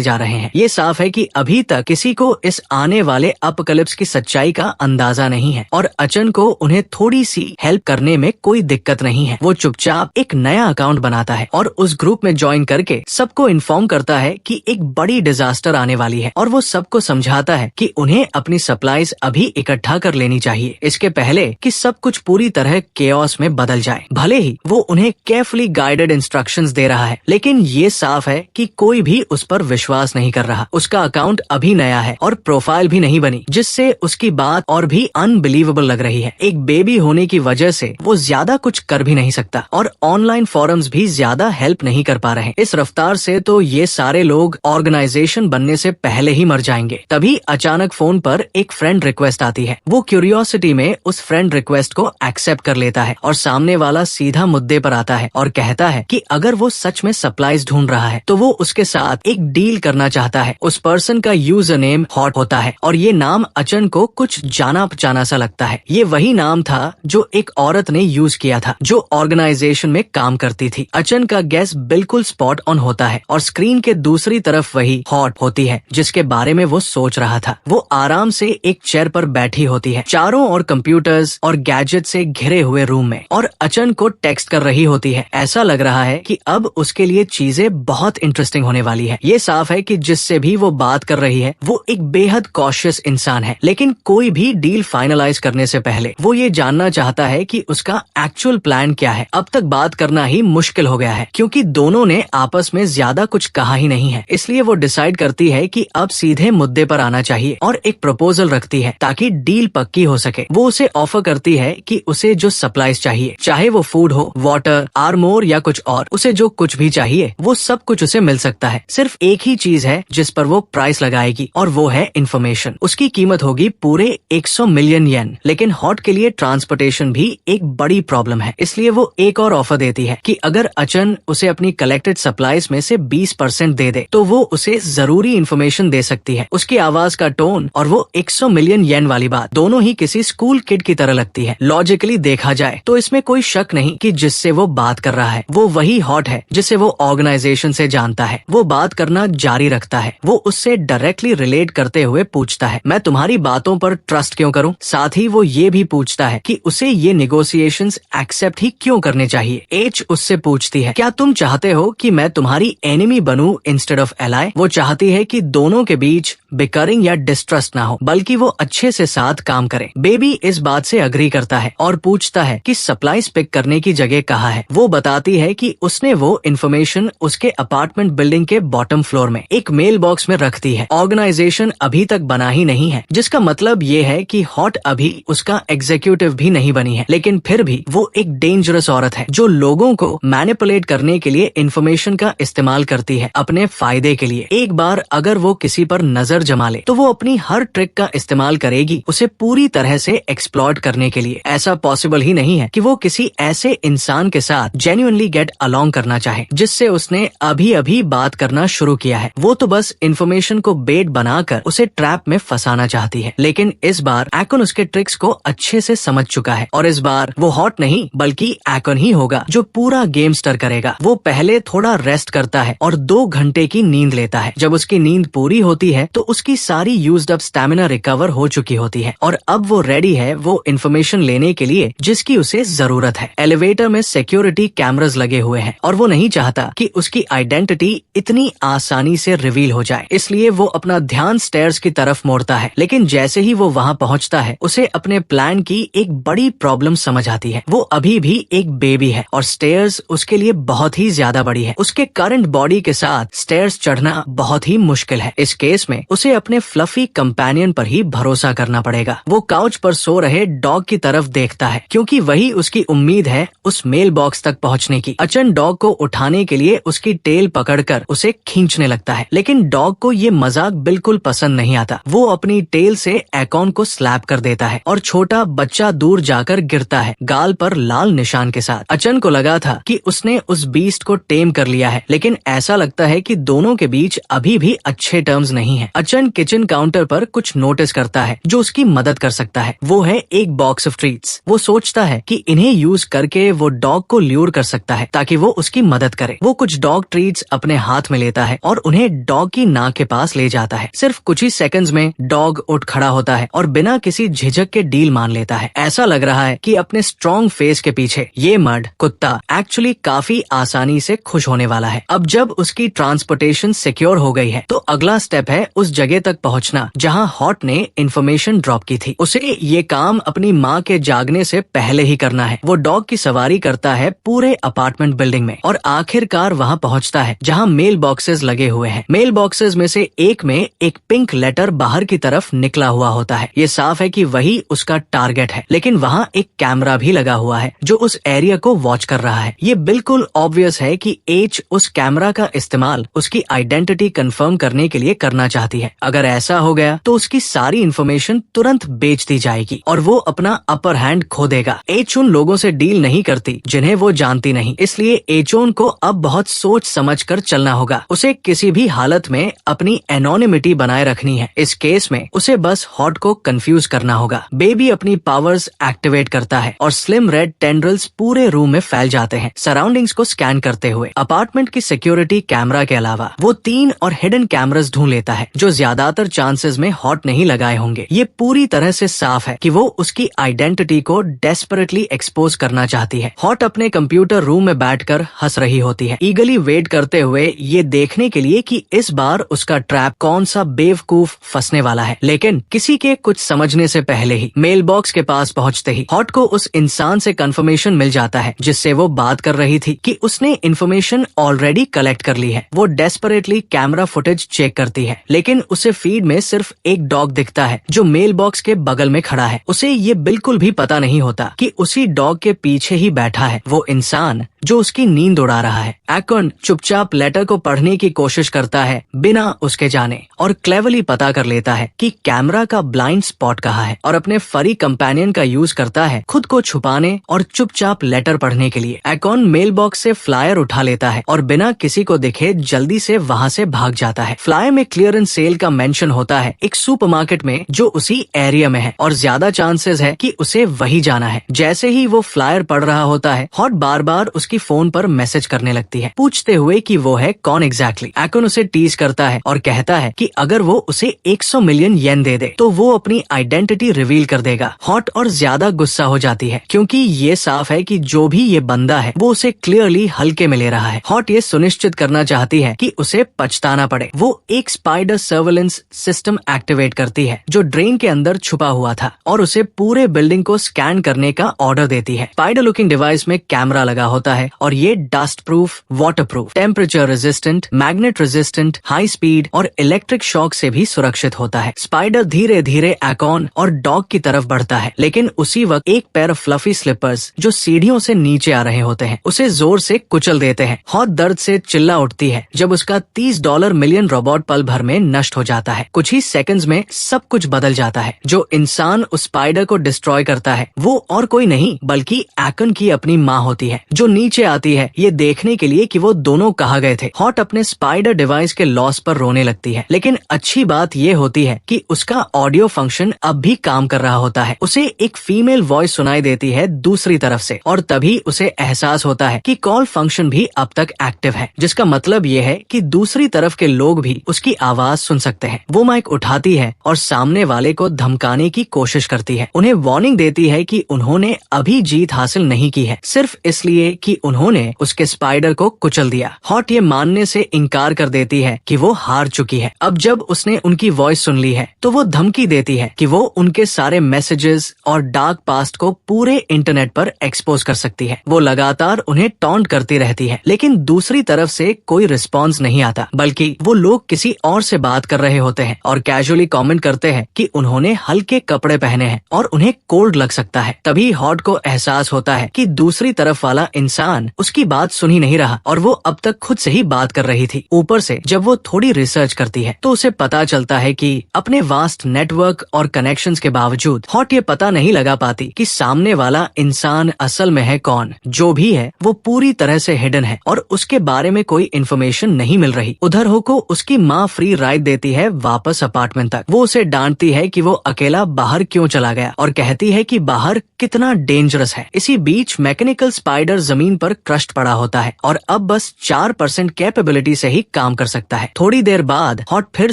जा रहे हैं। ये साफ है कि अभी तक किसी को इस आने वाले अपकलिप्स की सच्चाई का अंदाजा नहीं है और अचन को उन्हें थोड़ी सी हेल्प करने में कोई दिक्कत नहीं है। वो चुपचाप एक नया अकाउंट बनाता है और उस ग्रुप में ज्वाइन करके सबको इन्फॉर्म करता है कि एक बड़ी डिजास्टर आने वाली है और वो सबको समझाता है कि उन्हें अपनी सप्लाईज अभी इकट्ठा कर लेनी चाहिए, इसके पहले कि सब कुछ पूरी तरह केओस में बदल जाए। भले ही वो उन्हें केयरफुली गाइडेड इंस्ट्रक्शंस दे रहा है, लेकिन ये साफ है कि कोई भी उस पर विश्वास नहीं कर रहा। उसका अकाउंट अभी नया है और प्रोफाइल भी नहीं बनी, जिससे उसकी बात और भी अनबिलीवेबल लग रही है। एक बेबी होने की वजह से वो ज्यादा कुछ कर भी नहीं सकता और ऑनलाइन फोरम्स भी ज्यादा हेल्प नहीं कर पा रहे। इस रफ्तार से तो ये सारे लोग ऑर्गेनाइजेशन बनने से पहले ही मर जाएंगे। तभी अचानक फोन पर एक फ्रेंड रिक्वेस्ट आती है। वो क्यूरियोसिटी में उस फ्रेंड रिक्वेस्ट को एक्सेप्ट कर लेता है और सामने वाला सीधा मुद्दे पर आता है और कहता है कि अगर वो सच में सप्लाईज ढूंढ रहा है तो वो उसके साथ एक डील करना चाहता है। उस पर्सन का यूजर नेम हॉट होता है और ये नाम अचन को कुछ जाना पहचाना सा लगता है। ये वही नाम था जो एक औरत ने यूज किया था जो ऑर्गेनाइजेशन में काम करती थी। अचन का गैस बिल्कुल स्पॉट ऑन होता है और स्क्रीन के दूसरी तरफ वही हॉट होती है जिसके बारे में वो सोच रहा था। वो आराम से एक चेयर पर बैठी होती है, चारों ओर कंप्यूटर्स और गैजेट से घिरे हुए रूम में, और अचन को टेक्स्ट कर रही होती है। ऐसा लग रहा है कि अब उसके लिए चीजें बहुत इंटरेस्टिंग होने वाली है। ये साफ है कि जिससे भी वो बात कर रही है वो एक बेहद कॉशियस इंसान है, लेकिन कोई भी डील फाइनलाइज करने से पहले वो ये जानना चाहता है कि उसका एक्चुअल प्लान क्या है। अब तक बात करना ही मुश्किल हो गया है क्योंकि दोनों ने आपस में ज्यादा कुछ कहा ही नहीं है, इसलिए वो डिसाइड करती है कि अब सीधे मुद्दे पर आना चाहिए और एक प्रपोजल रखती है ताकि डील पक्की हो सके। वो उसे ऑफर करती है कि उसे जो सप्लाईज चाहिए, चाहे वो फूड हो, वाटर, आर्मोर या कुछ और, उसे जो कुछ भी चाहिए वो सब कुछ उसे मिल सकता है। सिर्फ एक ही चीज है जिस पर वो प्राइस लगाएगी और वो है इन्फॉर्मेशन। उसकी कीमत होगी पूरे 100 मिलियन येन, लेकिन हॉट के लिए ट्रांसपोर्टेशन भी एक बड़ी प्रॉब्लम है, इसलिए वो एक और ऑफर देती है कि अगर अचन उसे अपनी कलेक्टेड सप्लाईज में से 20% दे दे तो वो उसे जरूरी इन्फॉर्मेशन दे सकती है। उसकी आवाज का टोन और वो 100 मिलियन येन वाली बात दोनों ही किसी स्कूल किड की तरह लगती है। लॉजिकली देखा जाए तो इसमें कोई शक नहीं कि जिससे वो बात कर रहा है वो वही हॉट है जिसे वो ऑर्गेनाइजेशन से जानता है। वो बात करना जारी रखता है। वो उससे डायरेक्टली रिलेट करते हुए पूछता है, मैं तुम्हारी बातों पर ट्रस्ट क्यों करूं? साथ ही वो ये भी पूछता है कि उसे ये नेगोशिएशंस एक्सेप्ट ही क्यों करने चाहिए। एच उससे पूछती है, क्या तुम चाहते हो कि मैं तुम्हारी एनिमी बनूं इंस्टेड ऑफ एलाई? वो चाहती है कि दोनों के बीच बिकरिंग या डिस्ट्रस्ट ना हो, बल्कि वो अच्छे से साथ काम करें। बेबी इस बात से अग्री करता है और पूछता है कि सप्लाईज पिक करने की जगह कहाँ है। वो बताती है कि उसने वो इन्फॉर्मेशन उसके अपार्टमेंट बिल्डिंग के बॉटम फ्लोर में एक मेल बॉक्स में रख दी है। ऑर्गेनाइजेशन अभी तक बना ही नहीं है, जिसका मतलब ये है कि हॉट अभी उसका एग्जीक्यूटिव भी नहीं बनी है, लेकिन फिर भी वो एक डेंजरस औरत है जो लोगों को मैनिपुलेट करने के लिए इन्फॉर्मेशन का इस्तेमाल करती है अपने फायदे के लिए। एक बार अगर वो किसी पर नजर जमा ले तो वो अपनी हर ट्रिक का इस्तेमाल करेगी उसे पूरी तरह से एक्सप्लॉइट करने के लिए। ऐसा पॉसिबल ही नहीं है कि वो किसी ऐसे इंसान के साथ जेन्युइनली गेट अलोंग करना चाहे जिससे उसने अभी अभी बात करना शुरू किया है। वो तो बस इन्फॉर्मेशन को बेट बनाकर उसे ट्रैप में फंसाना चाहती है, लेकिन इस बार एकोन उसके ट्रिक्स को अच्छे से समझ चुका है और इस बार वो हॉट नहीं बल्कि एकोन ही होगा जो पूरा गेम स्टर करेगा। वो पहले थोड़ा रेस्ट करता है और 2 घंटे की नींद लेता है। जब उसकी नींद पूरी होती है तो उसकी सारी यूज्ड अप स्टैमिना रिकवर हो चुकी होती है और अब वो रेडी है वो इन्फॉर्मेशन लेने के लिए जिसकी उसे जरूरत है। एलिवेटर में सिक्योरिटी कैमरास लगे हुए हैं और वो नहीं चाहता कि उसकी आइडेंटिटी इतनी आसानी से रिवील हो जाए, इसलिए वो अपना ध्यान स्टेयर्स की तरफ मोड़ता है। लेकिन जैसे ही वो वहाँ पहुँचता है उसे अपने प्लान की एक बड़ी प्रॉब्लम समझ आती है। वो अभी भी एक बेबी है और स्टेयर्स उसके लिए बहुत ही ज्यादा बड़ी है। उसके करंट बॉडी के साथ स्टेयर्स चढ़ना बहुत ही मुश्किल है। इस केस में उसे अपने फ्लफी कंपेनियन पर ही भरोसा करना पड़ेगा। वो काउच पर सो रहे डॉग की तरफ देखता है क्योंकि वही उसकी उम्मीद है उस मेल बॉक्स तक पहुंचने की। अचन डॉग को उठाने के लिए उसकी टेल पकड़कर उसे खींचने लगता है, लेकिन डॉग को ये मजाक बिल्कुल पसंद नहीं आता। वो अपनी टेल से एकॉन को स्लैप कर देता है और छोटा बच्चा दूर जाकर गिरता है, गाल पर लाल निशान के साथ। अचन को लगा था कि उसने उस बीस्ट को टेम कर लिया है, लेकिन ऐसा लगता है कि दोनों के बीच अभी भी अच्छे टर्म्स नहीं है। अचन किचन काउंटर पर कुछ नोटिस करता है जो उसकी मदद कर सकता है। वो है एक बॉक्स ऑफ ट्रीट्स। वो सोचता है कि इन्हें यूज करके वो डॉग को ल्यूर कर सकता है ताकि वो उसकी मदद करे। वो कुछ डॉग ट्रीट्स अपने हाथ में लेता है और उन्हें डॉग की नाक के पास ले जाता है। सिर्फ कुछ ही सेकंड्स में डॉग उठ खड़ा होता है और बिना किसी झिझक के डील मान लेता है। ऐसा लग रहा है कि अपने स्ट्रॉन्ग फेस के पीछे ये मर्द कुत्ता एक्चुअली काफी आसानी से खुश होने वाला है। अब जब उसकी ट्रांसपोर्टेशन सिक्योर हो गई है तो अगला स्टेप है उस जगह तक पहुंचना जहां हॉट ने इन्फॉर्मेशन ड्रॉप की थी। उसे ये काम अपनी माँ के जागने से पहले ही करना है। वो डॉग की सवारी करता है पूरे अपार्टमेंट बिल्डिंग में और आखिरकार वहां पहुंचता है जहां मेल बॉक्सेस लगे हुए हैं। मेल बॉक्सेस में से एक में एक पिंक लेटर बाहर की तरफ निकला हुआ होता है। ये साफ है कि वही उसका टारगेट है, लेकिन वहां एक कैमरा भी लगा हुआ है जो उस एरिया को वॉच कर रहा है। ये बिल्कुल ऑब्वियस है कि एच उस कैमरा का इस्तेमाल उसकी आइडेंटिटी कंफर्म करने के लिए करना चाहती है। अगर ऐसा हो गया तो उसकी सारी इन्फॉर्मेशन तुरंत बेच दी जाएगी और वो अपना अपर हैंड खो देगा। एच उन लोगों से डील नहीं करती जिन्हें वो जानती नहीं, इसलिए एचोन को अब बहुत सोच समझ कर चलना होगा। उसे किसी भी हालत में अपनी एनोनिमिटी बनाए रखनी है। इस केस में उसे बस हॉट को कंफ्यूज करना होगा। बेबी अपनी पावर्स एक्टिवेट करता है और स्लिम रेड टेंड्रल्स पूरे रूम में फैल जाते हैं, सराउंडिंग्स को स्कैन करते हुए। अपार्टमेंट की सिक्योरिटी कैमरा के अलावा वो 3 और हिडन कैमरास ढूंढ लेता है जो ज्यादातर चांसेस में हॉट नहीं लगाए होंगे। ये पूरी तरह से साफ है कि वो उसकी आइडेंटिटी को डेस्परेटली एक्सपोज करना चाहती है। हॉट अपने कंप्यूटर रूम में बैठकर हंस रही होती है, ईगली वेट करते हुए ये देखने के लिए कि इस बार उसका ट्रैप कौन सा बेवकूफ फंसने वाला है। लेकिन किसी के कुछ समझने से पहले ही मेल बॉक्स के पास पहुंचते ही हॉट को उस इंसान से कंफर्मेशन मिल जाता है जिससे वो बात कर रही थी कि उसने इन्फॉर्मेशन ऑलरेडी कलेक्ट कर ली है। वो डेस्परेटली कैमरा फुटेज चेक करती है, लेकिन उसे फीड में सिर्फ एक डॉग दिखता है जो मेल बॉक्स के बगल में खड़ा है। उसे ये बिल्कुल भी पता नहीं होता कि उसी डॉग के पीछे ही बैठा है वो इंसान जो उसकी नींद उड़ा रहा है। एकॉन चुपचाप लेटर को पढ़ने की कोशिश करता है बिना उसके जाने और क्लेवरली पता कर लेता है कि कैमरा का ब्लाइंड स्पॉट कहाँ है और अपने फरी कंपेनियन का यूज करता है खुद को छुपाने और चुपचाप लेटर पढ़ने के लिए। एकॉन मेल बॉक्स से फ्लायर उठा लेता है और बिना किसी को दिखे जल्दी से वहाँ से भाग जाता है। फ्लायर में क्लियरेंस सेल का मेंशन होता है एक सुपरमार्केट में जो उसी एरिया में है और ज्यादा चांसेस है कि उसे वही जाना है। जैसे ही वो फ्लायर पढ़ रहा होता है हॉट बार बार उसकी फोन पर मैसेज करने लगती है पूछते हुए कि वो है कौन एग्जैक्टली। एकॉन उसे टीज करता है और कहता है कि अगर वो उसे 100 मिलियन येन दे दे तो वो अपनी आइडेंटिटी रिवील कर देगा। हॉट और ज्यादा गुस्सा हो जाती है क्योंकि ये साफ है कि जो भी ये बंदा है वो उसे क्लियरली हल्के में ले रहा है। हॉट ये सुनिश्चित करना चाहती है कि उसे पछताना पड़े। वो एक स्पाइडर सर्वेलेंस सिस्टम एक्टिवेट करती है जो ड्रेन के अंदर छुपा हुआ था और उसे पूरे बिल्डिंग को स्कैन करने का ऑर्डर देती है। स्पाइडर लुकिंग डिवाइस में कैमरा लगा होता है और ये dust proof, water proof, temperature resistant, magnet resistant, high speed और इलेक्ट्रिक शॉक से भी सुरक्षित होता है। स्पाइडर धीरे धीरे एकॉन और डॉग की तरफ बढ़ता है, लेकिन उसी वक्त एक पैर ऑफ फ्लफी स्लिपर्स जो सीढ़ियों से नीचे आ रहे होते हैं उसे जोर से कुचल देते हैं। हॉट दर्द से चिल्ला उठती है जब उसका $30 मिलियन रोबोट पल भर में नष्ट हो जाता है। कुछ ही सेकंड्स में सब कुछ बदल जाता है। जो इंसान उस स्पाइडर को डिस्ट्रॉय करता है वो और कोई नहीं बल्कि एकॉन की अपनी माँ होती है जो नीचे नीचे आती है ये देखने के लिए कि वो दोनों कहाँ गए थे। हॉट अपने स्पाइडर डिवाइस के लॉस पर रोने लगती है, लेकिन अच्छी बात ये होती है कि उसका ऑडियो फंक्शन अब भी काम कर रहा होता है। उसे एक फीमेल वॉइस सुनाई देती है दूसरी तरफ से, और तभी उसे एहसास होता है कि कॉल फंक्शन भी अब तक एक्टिव है, जिसका मतलब ये है कि दूसरी तरफ के लोग भी उसकी आवाज सुन सकते हैं। वो माइक उठाती है और सामने वाले को धमकाने की कोशिश करती है, उन्हें वार्निंग देती है कि उन्होंने अभी जीत हासिल नहीं की है, सिर्फ इसलिए कि उन्होंने उसके स्पाइडर को कुचल दिया। हॉट ये मानने से इनकार कर देती है कि वो हार चुकी है। अब जब उसने उनकी वॉइस सुन ली है तो वो धमकी देती है कि वो उनके सारे मैसेजेस और डार्क पास्ट को पूरे इंटरनेट पर एक्सपोज कर सकती है। वो लगातार उन्हें टॉन्ट करती रहती है, लेकिन दूसरी तरफ से कोई रिस्पॉन्स नहीं आता, बल्कि वो लोग किसी और से बात कर रहे होते हैं और कैजुअली कमेंट करते हैं कि उन्होंने हल्के कपड़े पहने हैं और उन्हें कोल्ड लग सकता है। तभी हॉट को एहसास होता है कि दूसरी तरफ वाला इंसान उसकी बात सुन ही नहीं रहा और वो अब तक खुद से ही बात कर रही थी। ऊपर से जब वो थोड़ी रिसर्च करती है तो उसे पता चलता है कि अपने वास्ट नेटवर्क और कनेक्शंस के बावजूद हॉट ये पता नहीं लगा पाती कि सामने वाला इंसान असल में है कौन। जो भी है वो पूरी तरह से हिडन है और उसके बारे में कोई इन्फॉर्मेशन नहीं मिल रही। उधर हो को उसकी माँ फ्री राइड देती है वापस अपार्टमेंट तक। वो उसे डांटती है कि वो अकेला बाहर क्यों चला गया और कहती है कि बाहर कितना डेंजरस है। इसी बीच मैकेनिकल स्पाइडर जमीन पर क्रश्ड पड़ा होता है और अब बस 4% कैपेबिलिटी से ही काम कर सकता है। थोड़ी देर बाद हॉट फिर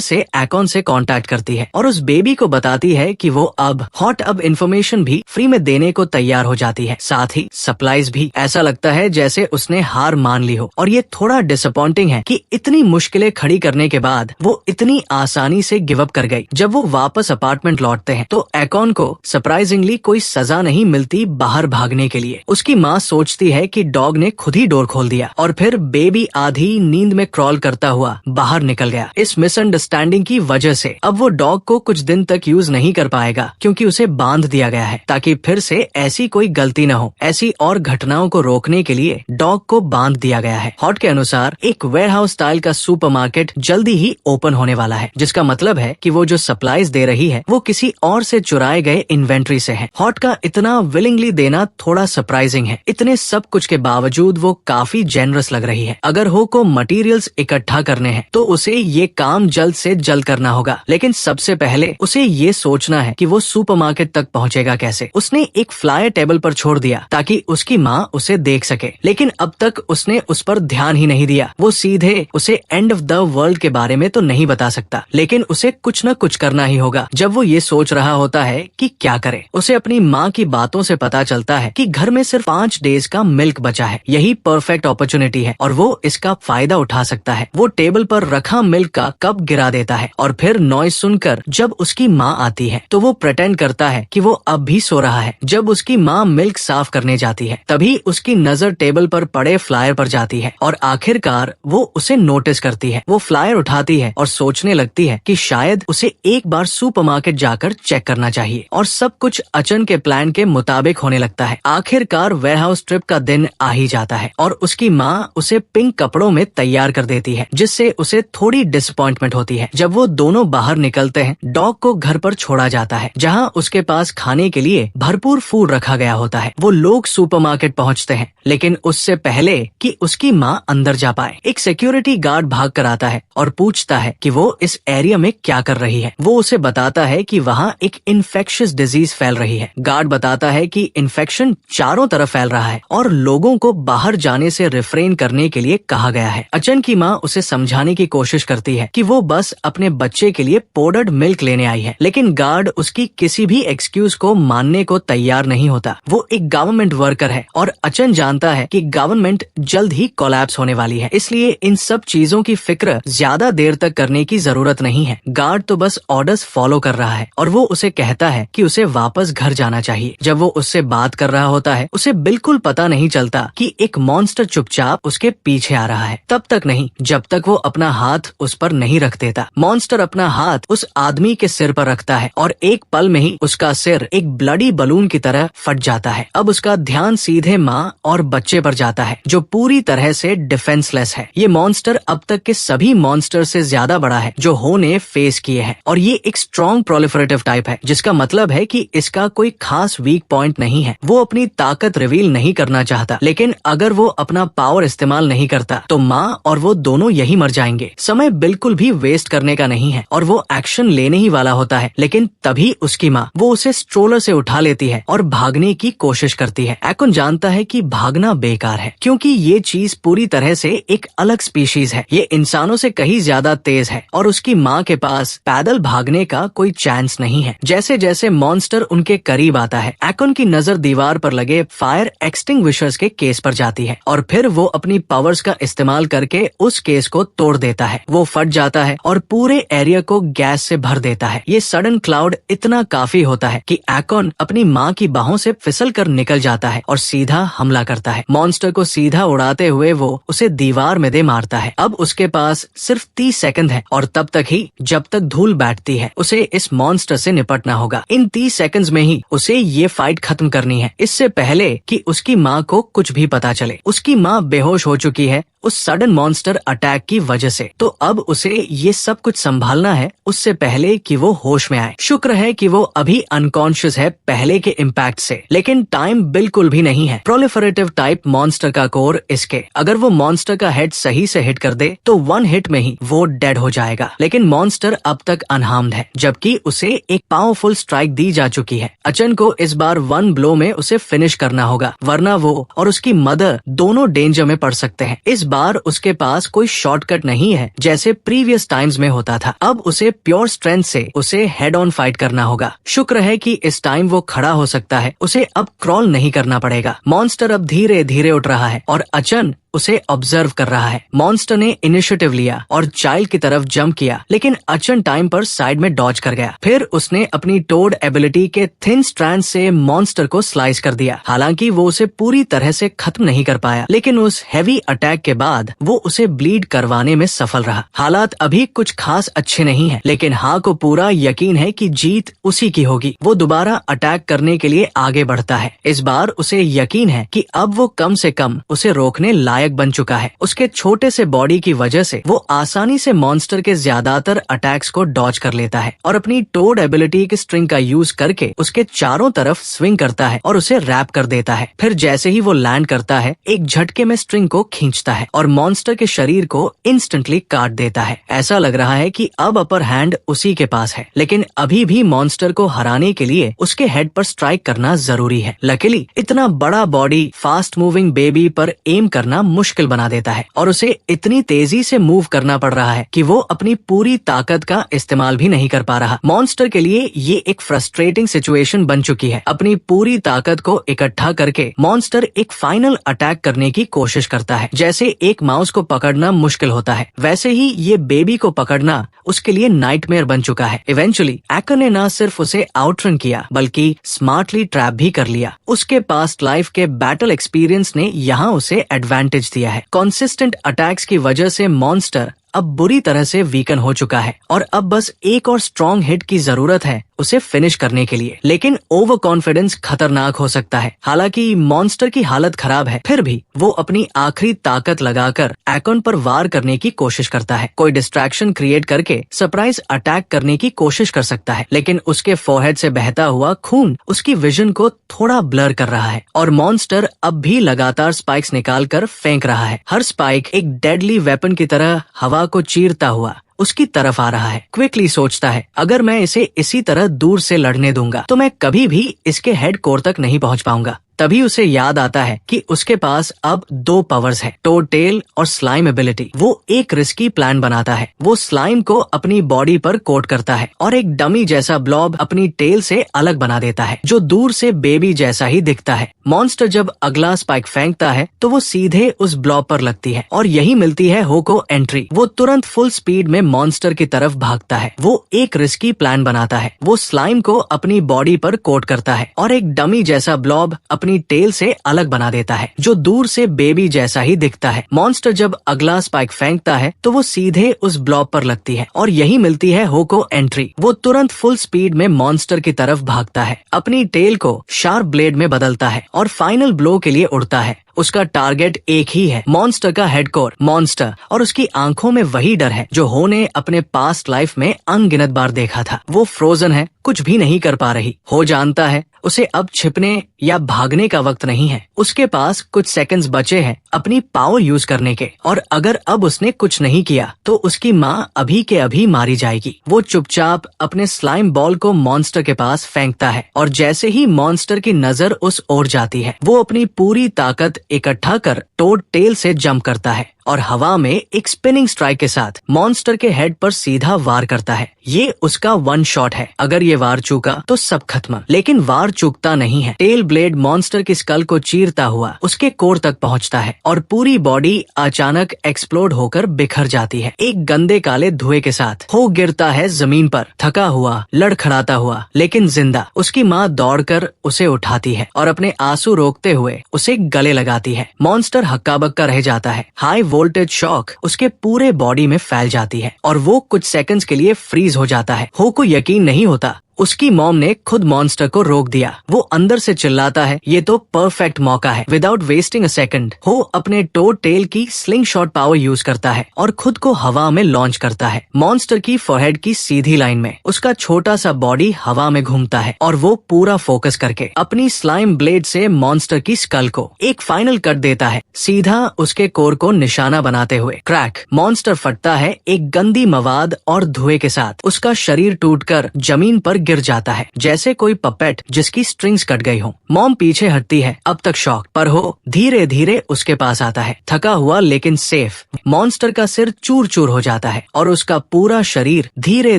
से एकॉन से कांटेक्ट करती है और उस बेबी को बताती है कि वो हॉट अब इन्फॉर्मेशन भी फ्री में देने को तैयार हो जाती है, साथ ही सप्लाईज भी। ऐसा लगता है जैसे उसने हार मान ली हो और ये थोड़ा डिसअपॉइंटिंग है कि इतनी मुश्किलें खड़ी करने के बाद वो इतनी आसानी से गिव अप कर गई। जब वो वापस अपार्टमेंट लौटते हैं तो एकॉन को सरप्राइजिंगली कोई सजा नहीं मिलती बाहर भागने के लिए। उसकी माँ सोचती है कि डॉग ने खुद ही डोर खोल दिया और फिर बेबी आधी नींद में क्रॉल करता हुआ बाहर निकल गया। इस मिसअंडरस्टैंडिंग की वजह से अब वो डॉग को कुछ दिन तक यूज नहीं कर पाएगा, क्योंकि उसे बांध दिया गया है ताकि फिर से ऐसी कोई गलती न हो। ऐसी और घटनाओं को रोकने के लिए डॉग को बांध दिया गया है। हॉट के अनुसार एक वेयरहाउस स्टाइल का सुपरमार्केट जल्दी ही ओपन होने वाला है, जिसका मतलब है कि वो जो सप्लाईज दे रही है वो किसी और से चुराए गए इन्वेंट्री से है। हॉट का इतना विलिंगली देना थोड़ा सरप्राइजिंग है। इतने सब कुछ के बावजूद वो काफी जेनरस लग रही है। अगर हो को मटेरियल्स इकट्ठा करने हैं तो उसे ये काम जल्द से जल्द करना होगा, लेकिन सबसे पहले उसे ये सोचना है कि वो सुपरमार्केट तक पहुंचेगा कैसे। उसने एक फ्लायर टेबल पर छोड़ दिया ताकि उसकी माँ उसे देख सके, लेकिन अब तक उसने उस पर ध्यान ही नहीं दिया। वो सीधे उसे एंड ऑफ द वर्ल्ड के बारे में तो नहीं बता सकता, लेकिन उसे कुछ न कुछ करना ही होगा। जब वो ये सोच रहा होता है कि क्या करे, उसे अपनी माँ की बातों से पता चलता है कि घर में सिर्फ 5 डेज का मिल्क बचा है। यही परफेक्ट अपॉर्चुनिटी है और वो इसका फायदा उठा सकता है। वो टेबल पर रखा मिल्क का कप गिरा देता है और फिर नॉइज सुनकर जब उसकी माँ आती है तो वो प्रिटेंड करता है कि वो अब भी सो रहा है। जब उसकी माँ मिल्क साफ करने जाती है तभी उसकी नजर टेबल पर पड़े फ्लायर पर जाती है और आखिरकार वो उसे नोटिस करती है। वो फ्लायर उठाती है और सोचने लगती है कि शायद उसे एक बार सुपरमार्केट जाकर चेक करना चाहिए, और सब कुछ अचन के प्लान के मुताबिक होने लगता है। आखिरकार वेयरहाउस ट्रिप का दिन आ ही जाता है और उसकी माँ उसे पिंक कपड़ों में तैयार कर देती है, जिससे उसे थोड़ी डिसअपॉइंटमेंट होती है। जब वो दोनों बाहर निकलते हैं, डॉग को घर पर छोड़ा जाता है जहाँ उसके पास खाने के लिए भरपूर फूड रखा गया होता है। वो लोग सुपरमार्केट पहुँचते हैं, लेकिन उससे पहले कि उसकी माँ अंदर जा पाए एक सिक्योरिटी गार्ड भाग कर आता है और पूछता है कि वो इस एरिया में क्या कर रही है। वो उसे बताता है कि वहाँ एक इन्फेक्शियस डिजीज फैल रही है। गार्ड बताता है कि इन्फेक्शन चारों तरफ फैल रहा है और लोगों को बाहर जाने से रिफ्रेन करने के लिए कहा गया है। अचन की माँ उसे समझाने की कोशिश करती है कि वो बस अपने बच्चे के लिए पाउडर्ड मिल्क लेने आई है, लेकिन गार्ड उसकी किसी भी एक्सक्यूज को मानने को तैयार नहीं होता। वो एक गवर्नमेंट वर्कर है और अचन जानता है कि गवर्नमेंट जल्द ही कोलैप्स होने वाली है, इसलिए इन सब चीजों की फिक्र ज्यादा देर तक करने की जरूरत नहीं है। गार्ड तो बस ऑर्डर्स फॉलो कर रहा है और वो उसे कहता है कि उसे वापस घर जाना चाहिए। जब वो उससे बात कर रहा होता है, उसे बिल्कुल पता नहीं चलता कि एक मॉन्स्टर चुपचाप उसके पीछे आ रहा है। तब तक नहीं जब तक वो अपना हाथ उस पर नहीं रख देता। मॉन्स्टर अपना हाथ उस आदमी के सिर पर रखता है और एक पल में ही उसका सिर एक ब्लडी बलून की तरह फट जाता है। अब उसका ध्यान सीधे माँ और बच्चे पर जाता है जो पूरी तरह से डिफेंसलेस है। ये मॉन्स्टर अब तक के सभी मॉन्स्टर से ज्यादा बड़ा है जो हो ने फेस किए हैं, और ये एक स्ट्रॉन्ग प्रोलिफरेटिव टाइप है, जिसका मतलब है कि इसका कोई खास वीक पॉइंट नहीं है। वो अपनी ताकत रिवील नहीं करना चाहता, लेकिन अगर वो अपना पावर इस्तेमाल नहीं करता तो माँ और वो दोनों यही मर जाएंगे। समय बिल्कुल भी वेस्ट करने का नहीं है और वो एक्शन लेने ही वाला होता है, लेकिन तभी उसकी माँ वो उसे स्ट्रोलर से उठा लेती है और भागने की कोशिश करती है। एकोन जानता है कि भागना बेकार है क्योंकि ये चीज पूरी तरह से एक अलग स्पीशीज है, ये इंसानों से कहीं ज्यादा तेज है और उसकी माँ के पास पैदल भागने का कोई चांस नहीं है। जैसे जैसे मॉन्स्टर उनके करीब आता है, एकोन की नजर दीवार पर लगे फायर एक्सटिंग्विशर्स के केस पर जाती है और फिर वो अपनी पावर्स का इस्तेमाल करके उस केस को तोड़ देता है। वो फट जाता है और पूरे एरिया को गैस से भर देता है। ये सडन क्लाउड इतना काफी होता है कि एकोन अपनी माँ की बाहों से फिसल कर निकल जाता है और सीधा हमला करता है। मॉन्स्टर को सीधा उड़ाते हुए वो उसे दीवार में दे मारता है। अब उसके पास सिर्फ 30 सेकंड है और तब तक ही जब तक धूल बैठती है उसे इस मॉन्स्टर से निपटना होगा। इन 30 सेकंड्स में ही उसे ये फाइट खत्म करनी है, इससे पहले कि उसकी माँ को कुछ भी पता चले। उसकी माँ बेहोश हो चुकी है उस सडन मॉन्स्टर अटैक की वजह से, तो अब उसे ये सब कुछ संभालना है उससे पहले कि वो होश में आए। शुक्र है कि वो अभी अनकॉन्शियस है पहले के इम्पैक्ट से, लेकिन टाइम बिल्कुल भी नहीं है। प्रोलिफरेटिव टाइप मॉन्स्टर का कोर इसके, अगर वो मॉन्स्टर का हेड सही से हिट कर दे तो 1 हिट में ही वो डेड हो जाएगा। लेकिन मॉन्स्टर अब तक अनहार्म्ड है, जबकि उसे एक पावरफुल स्ट्राइक दी जा चुकी है। अचन को इस बार 1 ब्लो में उसे फिनिश करना होगा, वरना वो और उसकी मदर दोनों डेंजर में पड़ सकते हैं। इस बार उसके पास कोई शॉर्टकट नहीं है जैसे प्रीवियस टाइम्स में होता था। अब उसे प्योर स्ट्रेंथ से उसे हेड ऑन फाइट करना होगा। शुक्र है कि इस टाइम वो खड़ा हो सकता है, उसे अब क्रॉल नहीं करना पड़ेगा। मॉन्स्टर अब धीरे धीरे उठ रहा है और अचन उसे ऑब्जर्व कर रहा है। मॉन्स्टर ने इनिशिएटिव लिया और चाइल्ड की तरफ जंप किया, लेकिन अचन टाइम पर साइड में डॉज कर गया। फिर उसने अपनी टोड एबिलिटी के थिन स्ट्रैंड से मॉन्स्टर को स्लाइस कर दिया। हालांकि वो उसे पूरी तरह से खत्म नहीं कर पाया, लेकिन उस हैवी अटैक के बाद वो उसे ब्लीड करवाने में सफल रहा। हालात अभी कुछ खास अच्छे नहीं है, लेकिन हाँ को पूरा यकीन है कि जीत उसी की होगी। वो दोबारा अटैक करने के लिए आगे बढ़ता है। इस बार उसे यकीन है कि अब वो कम से कम उसे रोकने लायक बन चुका है। उसके छोटे से बॉडी की वजह से वो आसानी से मॉन्स्टर के ज्यादातर अटैक्स को डॉज कर लेता है और अपनी टोड एबिलिटी की स्ट्रिंग का यूज करके उसके चारों तरफ स्विंग करता है और उसे रैप कर देता है। फिर जैसे ही वो लैंड करता है एक झटके में स्ट्रिंग को खींचता है और मॉन्स्टर के शरीर को इंस्टेंटली काट देता है। ऐसा लग रहा है कि अब अपर हैंड उसी के पास है, लेकिन अभी भी मॉन्स्टर को हराने के लिए उसके हेड पर स्ट्राइक करना जरूरी है। लकीली इतना बड़ा बॉडी फास्ट मूविंग बेबी पर एम करना मुश्किल बना देता है और उसे इतनी तेजी से मूव करना पड़ रहा है कि वो अपनी पूरी ताकत का इस्तेमाल भी नहीं कर पा रहा। मॉन्स्टर के लिए ये एक फ्रस्ट्रेटिंग सिचुएशन बन चुकी है। अपनी पूरी ताकत को इकट्ठा करके मॉन्स्टर एक फाइनल अटैक करने की कोशिश करता है। जैसे एक माउस को पकड़ना मुश्किल होता है, वैसे ही ये बेबी को पकड़ना उसके लिए नाइटमेयर बन चुका है। इवेंचुअली एकोन ने न सिर्फ उसे आउटरन किया बल्कि स्मार्टली ट्रैप भी कर लिया। उसके पास्ट लाइफ के बैटल एक्सपीरियंस ने यहाँ उसे एडवांटेज दिया है। कंसिस्टेंट अटैक्स की वजह से मॉन्स्टर अब बुरी तरह से वीकन हो चुका है और अब बस एक और स्ट्रॉन्ग हिट की जरूरत है उसे फिनिश करने के लिए। लेकिन ओवर कॉन्फिडेंस खतरनाक हो सकता है। हालांकि मॉन्स्टर की हालत खराब है, फिर भी वो अपनी आखिरी ताकत लगाकर एकोन पर वार करने की कोशिश करता है। कोई डिस्ट्रैक्शन क्रिएट करके सरप्राइज अटैक करने की कोशिश कर सकता है, लेकिन उसके फोरहेड से बहता हुआ खून उसकी विजन को थोड़ा ब्लर कर रहा है और मॉन्स्टर अब भी लगातार स्पाइक्स निकाल कर फेंक रहा है। हर स्पाइक एक डेडली वेपन की तरह हवा को चीरता हुआ उसकी तरफ आ रहा है। क्विकली सोचता है, अगर मैं इसे इसी तरह दूर से लड़ने दूंगा तो मैं कभी भी इसके हेड कोर तक नहीं पहुंच पाऊंगा। तभी उसे याद आता है कि उसके पास अब 2 पावर्स है, टोड टेल और स्लाइम एबिलिटी। वो एक रिस्की प्लान बनाता है। वो स्लाइम को अपनी बॉडी पर कोट करता है और एक डमी जैसा ब्लॉब अपनी टेल से अलग बना देता है जो दूर से बेबी जैसा ही दिखता है। मॉन्स्टर जब अगला स्पाइक फेंकता है तो वो सीधे उस ब्लॉब पर लगती है और यही मिलती है हो को एंट्री। वो तुरंत फुल स्पीड में मॉन्स्टर की तरफ भागता है। वो एक रिस्की प्लान बनाता है। वो स्लाइम को अपनी बॉडी पर कोट करता है और एक डमी जैसा ब्लॉब अपनी टेल से अलग बना देता है जो दूर से बेबी जैसा ही दिखता है। मॉन्स्टर जब अगला स्पाइक फेंकता है तो वो सीधे उस ब्लॉब पर लगती है और यही मिलती है हो को एंट्री। वो तुरंत फुल स्पीड में मॉन्स्टर की तरफ भागता है, अपनी टेल को शार्प ब्लेड में बदलता है और फाइनल ब्लो के लिए उड़ता है। उसका टारगेट एक ही है, मॉन्स्टर का हेडकोर मॉन्स्टर, और उसकी आंखों में वही डर है जो हो ने अपने पास्ट लाइफ में अनगिनत बार देखा था। वो फ्रोजन है, कुछ भी नहीं कर पा रही। हो जानता है उसे अब छिपने या भागने का वक्त नहीं है। उसके पास कुछ सेकंड्स बचे हैं अपनी पावर यूज करने के, और अगर अब उसने कुछ नहीं किया तो उसकी माँ अभी के अभी मारी जाएगी। वो चुपचाप अपने स्लाइम बॉल को मॉन्स्टर के पास फेंकता है, और जैसे ही मॉन्स्टर की नजर उस ओर जाती है, वो अपनी पूरी ताकत इकट्ठा कर टोड टेल से जंप करता है और हवा में एक स्पिनिंग स्ट्राइक के साथ मॉन्स्टर के हेड पर सीधा वार करता है। ये उसका वन शॉट है। अगर ये वार चूका तो सब खत्म, लेकिन वार चूकता नहीं है। टेल ब्लेड मॉन्स्टर की स्कल को चीरता हुआ उसके कोर तक पहुंचता है और पूरी बॉडी अचानक एक्सप्लोड होकर बिखर जाती है। एक गंदे काले धुएं के साथ हो गिरता है जमीन पर, थका हुआ, लड़खड़ाता हुआ, लेकिन जिंदा। उसकी माँ दौड़कर उसे उठाती है और अपने आंसू रोकते हुए उसे गले लगाती है। मॉन्स्टर हक्का बक्का रह जाता है। हाई वोल्टेज शॉक उसके पूरे बॉडी में फैल जाती है और वो कुछ सेकंड्स के लिए फ्रीज हो जाता है। हो को यकीन नहीं होता उसकी मॉम ने खुद मॉन्स्टर को रोक दिया। वो अंदर से चिल्लाता है, ये तो परफेक्ट मौका है। विदाउट वेस्टिंग अ सेकंड हो अपने टोड टेल की स्लिंग शॉट पावर यूज करता है और खुद को हवा में लॉन्च करता है। मॉन्स्टर की फोरहेड की सीधी लाइन में उसका छोटा सा बॉडी हवा में घूमता है और वो पूरा फोकस करके अपनी स्लाइम ब्लेड से मॉन्स्टर की स्कल को एक फाइनल कट देता है, सीधा उसके कोर को निशाना बनाते हुए। क्रैक, मॉन्स्टर फटता है एक गंदी मवाद और धुएं के साथ। उसका शरीर टूटकर जमीन पर गिर जाता है जैसे कोई पपेट जिसकी स्ट्रिंग्स कट गई हो। मॉम पीछे हटती है, अब तक शॉक, पर हो धीरे धीरे उसके पास आता है, थका हुआ लेकिन सेफ। मॉन्स्टर का सिर चूर चूर हो जाता है और उसका पूरा शरीर धीरे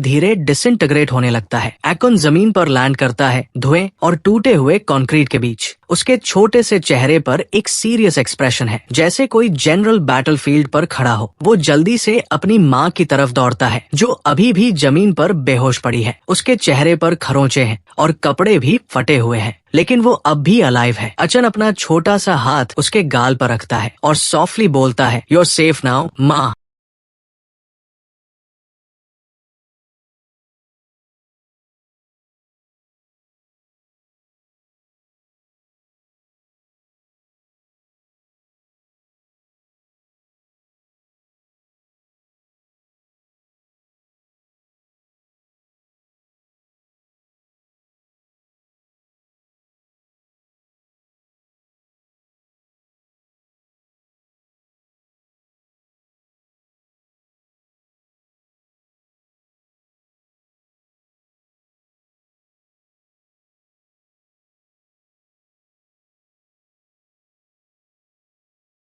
धीरे डिसइंटीग्रेट होने लगता है। एकोन जमीन पर लैंड करता है, धुएं और टूटे हुए कंक्रीट के बीच। उसके छोटे से चेहरे पर एक सीरियस एक्सप्रेशन है, जैसे कोई जनरल बैटलफील्ड पर खड़ा हो। वो जल्दी से अपनी माँ की तरफ दौड़ता है जो अभी भी जमीन पर बेहोश पड़ी है। उसके चेहरे पर खरोंचे हैं और कपड़े भी फटे हुए हैं, लेकिन वो अब भी अलाइव है। अचन अपना छोटा सा हाथ उसके गाल पर रखता है और सॉफ्टली बोलता है, "You're safe now, माँ।"